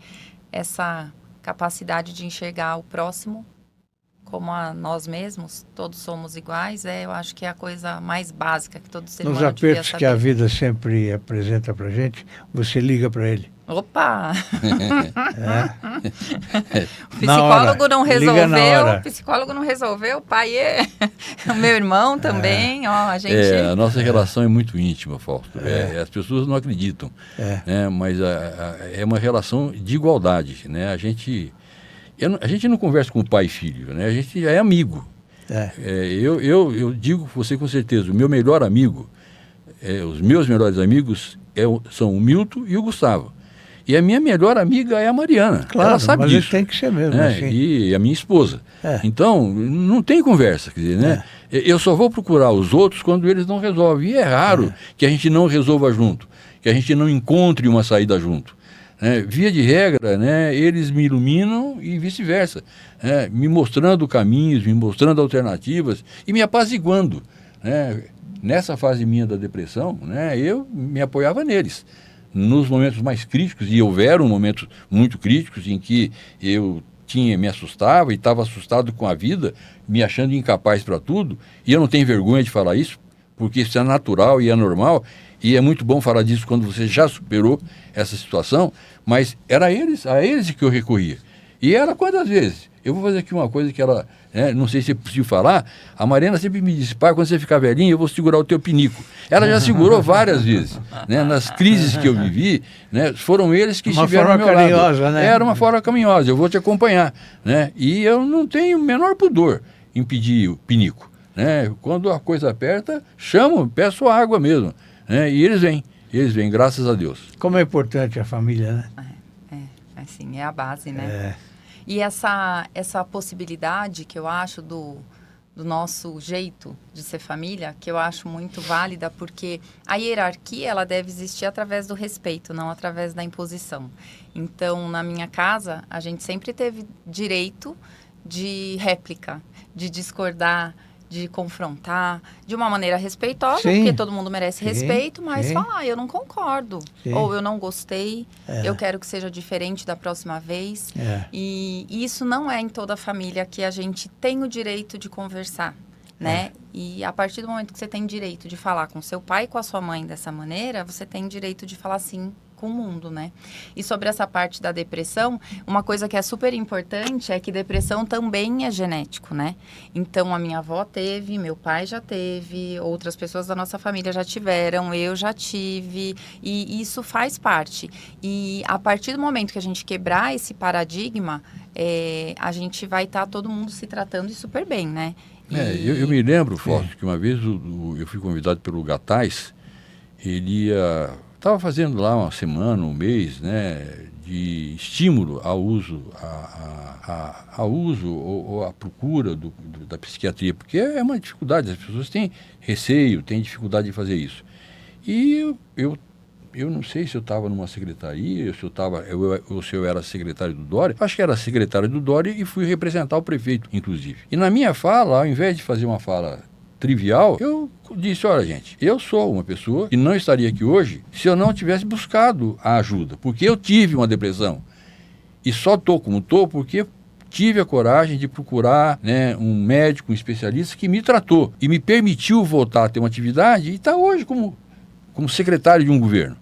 essa capacidade de enxergar o próximo como a nós mesmos, todos somos iguais, eu acho que é a coisa mais básica que todo ser humano devia saber. Nos apertos que a vida sempre apresenta pra gente, você liga para ele. Opa! O psicólogo não resolveu, o psicólogo não resolveu, o pai o meu irmão também, a gente... A nossa relação é muito íntima, Fausto. As pessoas não acreditam, mas é uma relação de igualdade, A gente não conversa com pai e filho, a gente já é amigo. Eu digo para você com certeza, o meu melhor amigo, os meus melhores amigos são o Milton e o Gustavo. E a minha melhor amiga é a Mariana. Claro, ela sabe mas disso. Tem que ser mesmo. Assim. E a minha esposa. Então, não tem conversa. Quer dizer, eu só vou procurar os outros quando eles não resolvem. E é raro que a gente não resolva junto, que a gente não encontre uma saída junto. Via de regra, eles me iluminam e vice-versa, me mostrando caminhos, me mostrando alternativas e me apaziguando. Nessa fase minha da depressão, eu me apoiava neles. Nos momentos mais críticos, e houveram momentos muito críticos em que eu me assustava e estava assustado com a vida, me achando incapaz para tudo, e eu não tenho vergonha de falar isso, porque isso é natural e é normal, e é muito bom falar disso quando você já superou essa situação, mas era a eles que eu recorria. E era quantas vezes? Eu vou fazer aqui uma coisa que ela, não sei se é possível falar, a Mariana sempre me disse, pai, quando você ficar velhinho, eu vou segurar o teu pinico. Ela já segurou várias vezes. Nas crises que eu vivi, foram eles que estiveram ao meu lado. Uma forma carinhosa, Era uma forma carinhosa, eu vou te acompanhar. E eu não tenho o menor pudor em pedir o pinico. Quando a coisa aperta, chamo, peço água mesmo. E eles vêm, graças a Deus. Como é importante a família, né? Assim, é a base, E essa possibilidade que eu acho do nosso jeito de ser família, que eu acho muito válida, porque a hierarquia, ela deve existir através do respeito, não através da imposição. Então, na minha casa, a gente sempre teve direito de réplica, de discordar, de confrontar, de uma maneira respeitosa, porque todo mundo merece respeito, mas falar, eu não concordo, ou eu não gostei, eu quero que seja diferente da próxima vez. E isso não é em toda a família que a gente tem o direito de conversar, E a partir do momento que você tem direito de falar com seu pai e com a sua mãe dessa maneira, você tem direito de falar sim com o mundo, E sobre essa parte da depressão, uma coisa que é super importante é que depressão também é genético, Então, a minha avó teve, meu pai já teve, outras pessoas da nossa família já tiveram, eu já tive, e isso faz parte. E a partir do momento que a gente quebrar esse paradigma, a gente vai estar todo mundo se tratando e super bem, Eu me lembro, Fausto, que uma vez eu fui convidado pelo Gattais, ele estava fazendo lá uma semana, um mês, de estímulo ao uso, ao uso ou à procura da psiquiatria, porque é uma dificuldade, as pessoas têm receio, têm dificuldade de fazer isso. E eu não sei se eu estava numa secretaria, se eu era secretário do Doria. Acho que era secretário do Doria e fui representar o prefeito, inclusive. E na minha fala, ao invés de fazer uma fala trivial, eu disse, olha gente, eu sou uma pessoa que não estaria aqui hoje se eu não tivesse buscado a ajuda, porque eu tive uma depressão. E só estou como estou porque tive a coragem de procurar, né, um médico, um especialista que me tratou e me permitiu voltar a ter uma atividade e está hoje como secretário de um governo.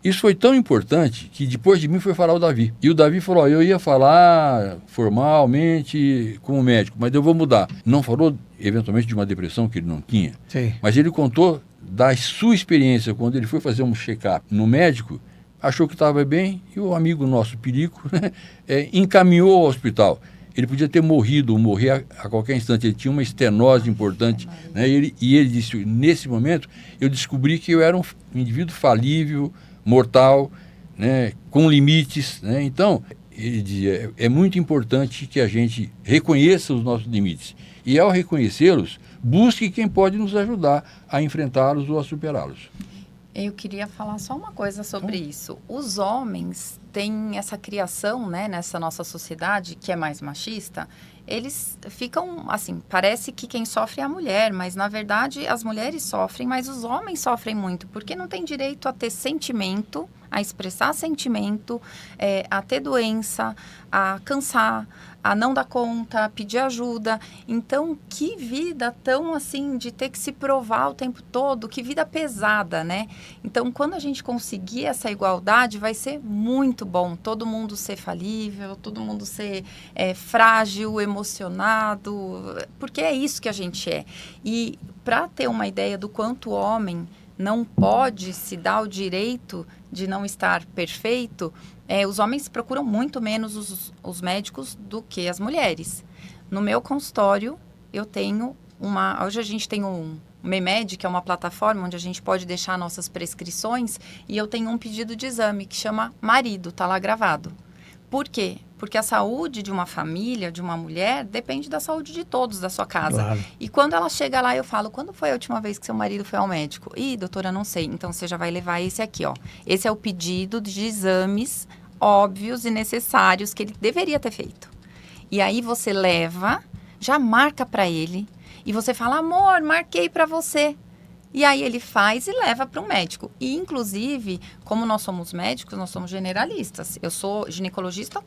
Isso foi tão importante que depois de mim foi falar o Davi. E o Davi falou, eu ia falar formalmente como médico, mas eu vou mudar. Não falou, eventualmente, de uma depressão que ele não tinha. Sim. Mas ele contou da sua experiência quando ele foi fazer um check-up no médico, achou que estava bem e o amigo nosso, Perico, né, encaminhou ao hospital. Ele podia ter morrido ou morrer a qualquer instante. Ele tinha uma estenose importante. Né, e ele disse, nesse momento, eu descobri que eu era um indivíduo falível, mortal, né, com limites. Né? Então, ele dizia, é muito importante que a gente reconheça os nossos limites. E ao reconhecê-los, busque quem pode nos ajudar a enfrentá-los ou a superá-los. Eu queria falar só uma coisa sobre isso. Os homens têm essa criação, né, nessa nossa sociedade que é mais machista. Eles ficam, assim, parece que quem sofre é a mulher, mas na verdade as mulheres sofrem, mas os homens sofrem muito, porque não tem direito a ter sentimento, a expressar sentimento, a ter doença, a cansar, a não dar conta, a pedir ajuda. Então, que vida tão assim, de ter que se provar o tempo todo, que vida pesada, né? Então, quando a gente conseguir essa igualdade, vai ser muito bom. Todo mundo ser falível, todo mundo ser frágil, emocionado, porque é isso que a gente é. E para ter uma ideia do quanto o homem não pode se dar o direito de não estar perfeito, os homens procuram muito menos os médicos do que as mulheres. No meu consultório, eu tenho hoje a gente tem um MEMED, que é uma plataforma onde a gente pode deixar nossas prescrições, e eu tenho um pedido de exame que chama marido, está lá gravado. Por quê? Porque a saúde de uma família, de uma mulher, depende da saúde de todos da sua casa. Claro. E quando ela chega lá, eu falo, quando foi a última vez que seu marido foi ao médico? Ih, doutora, não sei. Então, você já vai levar esse aqui, ó. Esse é o pedido de exames óbvios e necessários que ele deveria ter feito. E aí, você leva, já marca para ele, e você fala, amor, marquei para você. E aí ele faz e leva para um médico. E, inclusive, como nós somos médicos, nós somos generalistas. Eu sou ginecologista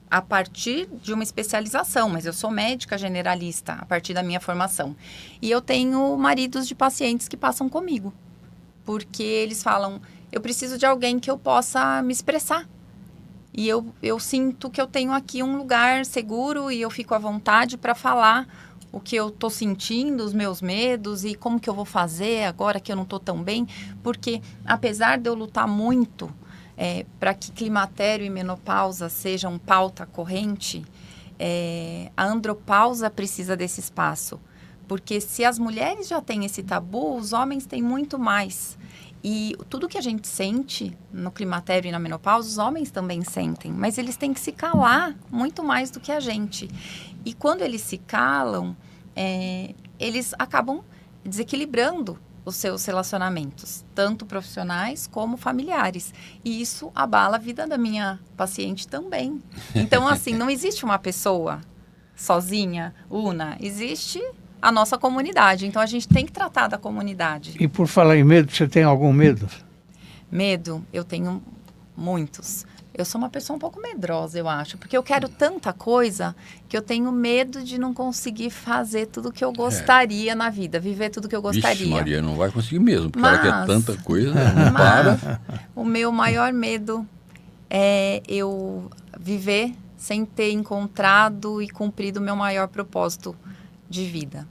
a partir de uma especialização, mas eu sou médica generalista a partir da minha formação. E eu tenho maridos de pacientes que passam comigo. Porque eles falam, eu preciso de alguém que eu possa me expressar. E eu sinto que eu tenho aqui um lugar seguro e eu fico à vontade para falar o que eu estou sentindo, os meus medos e como que eu vou fazer agora que eu não estou tão bem. Porque, apesar de eu lutar muito para que climatério e menopausa sejam pauta corrente, a andropausa precisa desse espaço. Porque se as mulheres já têm esse tabu, os homens têm muito mais. E tudo que a gente sente no climatério e na menopausa, os homens também sentem. Mas eles têm que se calar muito mais do que a gente. E quando eles se calam, eles acabam desequilibrando os seus relacionamentos, tanto profissionais como familiares. E isso abala a vida da minha paciente também. Então, assim, não existe uma pessoa sozinha, una. Existe a nossa comunidade. Então, a gente tem que tratar da comunidade. E por falar em medo, você tem algum medo? Medo, eu tenho muitos. Eu sou uma pessoa um pouco medrosa, eu acho. Porque eu quero tanta coisa que eu tenho medo de não conseguir fazer tudo que eu gostaria na vida. Viver tudo que eu gostaria. Vixe, Maria, não vai conseguir mesmo. Porque ela quer tanta coisa, não para. O meu maior medo é eu viver sem ter encontrado e cumprido o meu maior propósito de vida.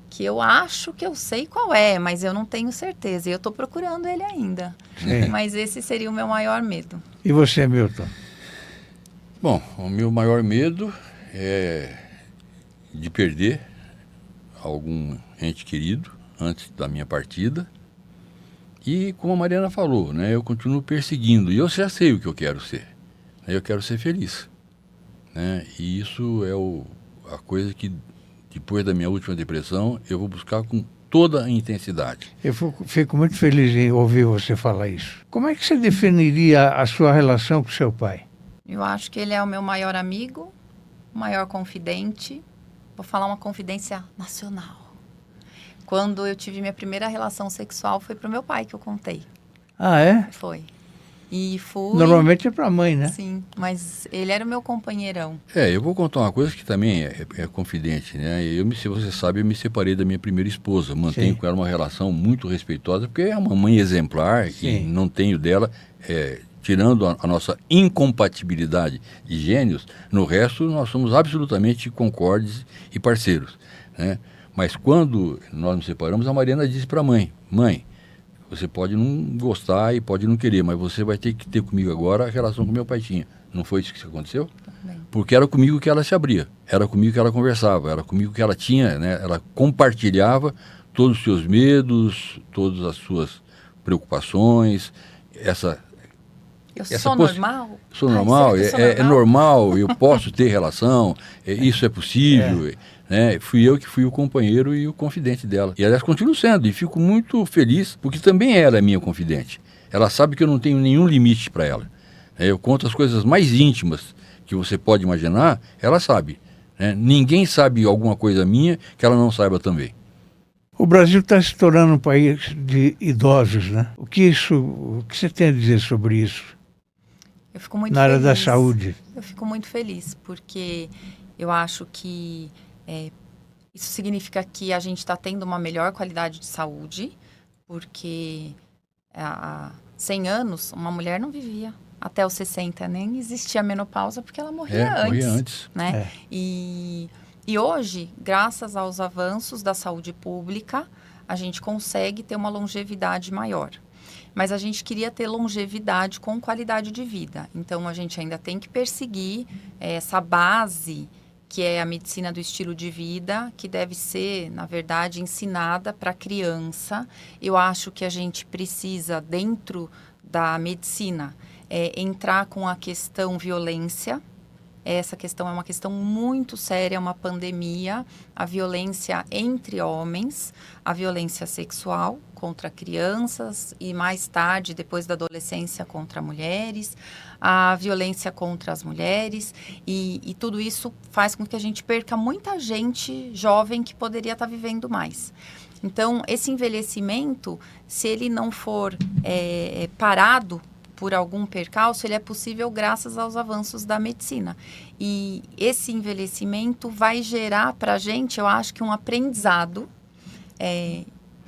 Que eu acho que eu sei qual é, mas eu não tenho certeza. E eu estou procurando ele ainda. Sim. Mas esse seria o meu maior medo. E você, Milton? Bom, o meu maior medo é de perder algum ente querido antes da minha partida. E como a Mariana falou, né, eu continuo perseguindo. E eu já sei o que eu quero ser. Eu quero ser feliz, né? E isso é a coisa que, depois da minha última depressão, eu vou buscar com toda a intensidade. Eu fico muito feliz em ouvir você falar isso. Como é que você definiria a sua relação com seu pai? Eu acho que ele é o meu maior amigo, maior confidente. Vou falar uma confidência nacional. Quando eu tive minha primeira relação sexual, foi pro meu pai que eu contei. Ah, é? Foi. E fui... Normalmente é para a mãe, né? Sim, mas ele era o meu companheirão. Eu vou contar uma coisa que também é confidente, né? Se você sabe, eu me separei da minha primeira esposa. Mantenho Sim. com ela uma relação muito respeitosa, porque é uma mãe exemplar e Sim. não tenho dela, tirando a nossa incompatibilidade de gênios, no resto nós somos absolutamente concordes e parceiros, né? Mas quando nós nos separamos, a Mariana disse para a mãe, você pode não gostar e pode não querer, mas você vai ter que ter comigo agora a relação que meu pai tinha. Não foi isso que aconteceu? Também. Porque era comigo que ela se abria, era comigo que ela conversava, era comigo que ela tinha, né? Ela compartilhava todos os seus medos, todas as suas preocupações, Eu sou normal? Sou normal, será que eu sou é normal, eu posso ter relação, isso é possível. Né? Fui eu que fui o companheiro e o confidente dela. E aliás, continuo sendo, e fico muito feliz, porque também ela é minha confidente. Ela sabe que eu não tenho nenhum limite para ela. Eu conto as coisas mais íntimas que você pode imaginar, ela sabe. Né? Ninguém sabe alguma coisa minha que ela não saiba também. O Brasil está se tornando um país de idosos, né? O que você tem a dizer sobre isso? Eu fico muito na área feliz. da saúde? Eu fico muito feliz, porque eu acho que isso significa que a gente está tendo uma melhor qualidade de saúde, porque há 100 anos uma mulher não vivia até os 60, nem existia menopausa, porque ela morria antes. Morria antes. Né? E hoje, graças aos avanços da saúde pública, a gente consegue ter uma longevidade maior. Mas a gente queria ter longevidade com qualidade de vida. Então, a gente ainda tem que perseguir essa base, que é a medicina do estilo de vida, que deve ser, na verdade, ensinada para a criança. Eu acho que a gente precisa, dentro da medicina, entrar com a questão violência. Essa questão é uma questão muito séria, é uma pandemia. A violência entre homens, a violência sexual contra crianças e mais tarde, depois da adolescência, contra mulheres, a violência contra as mulheres e tudo isso faz com que a gente perca muita gente jovem que poderia estar vivendo mais. Então, esse envelhecimento, se ele não for parado por algum percalço, ele é possível graças aos avanços da medicina. E esse envelhecimento vai gerar para a gente, eu acho que um aprendizado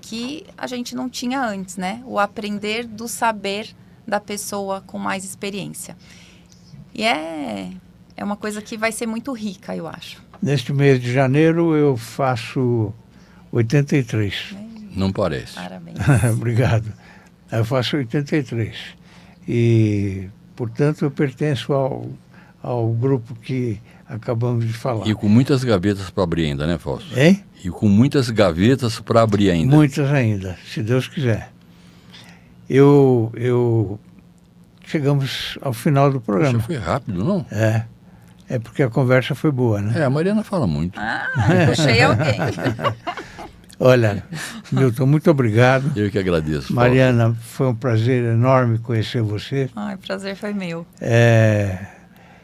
que a gente não tinha antes, né? O aprender do saber da pessoa com mais experiência. E é uma coisa que vai ser muito rica, eu acho. Neste mês de janeiro eu faço 83. Não parece. Parabéns. Obrigado. Eu faço 83. E, portanto, eu pertenço ao grupo que acabamos de falar. E com muitas gavetas para abrir ainda, né, Fausto? Hein? E com muitas gavetas para abrir ainda. Muitas ainda, se Deus quiser. Chegamos ao final do programa. Poxa, foi rápido, não? É porque a conversa foi boa, né? A Mariana fala muito. Puxei alguém. Olha, Milton, muito obrigado. Eu que agradeço, Fausto. Mariana, foi um prazer enorme conhecer você. Ai, o prazer foi meu.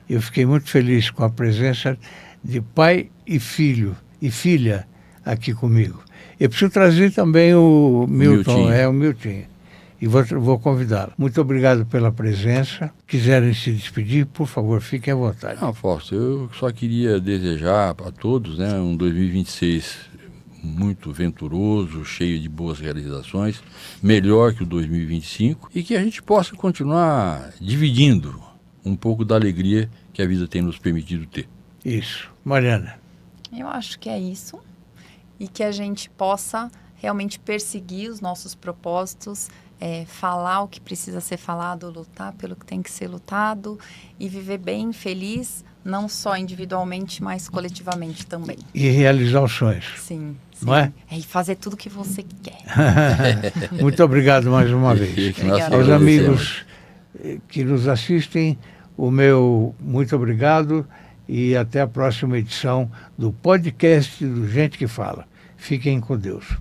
Eu fiquei muito feliz com a presença de pai e filho e filha aqui comigo. Eu preciso trazer também o Milton, o Milton. E vou convidá-lo. Muito obrigado pela presença. Quiserem se despedir, por favor, fiquem à vontade. Não, Fausto, eu só queria desejar a todos, né, um 2026 muito venturoso, cheio de boas realizações, melhor que o 2025, e que a gente possa continuar dividindo um pouco da alegria que a vida tem nos permitido ter. Isso. Mariana. Eu acho que é isso. E que a gente possa realmente perseguir os nossos propósitos, falar o que precisa ser falado, lutar pelo que tem que ser lutado e viver bem, feliz, não só individualmente, mas coletivamente também. E realizar os sonhos. Sim. Não é? E fazer tudo o que você quer. Muito obrigado mais uma vez. Nós aos amigos que nos assistem, o meu muito obrigado e até a próxima edição do podcast do Gente que Fala. Fiquem com Deus.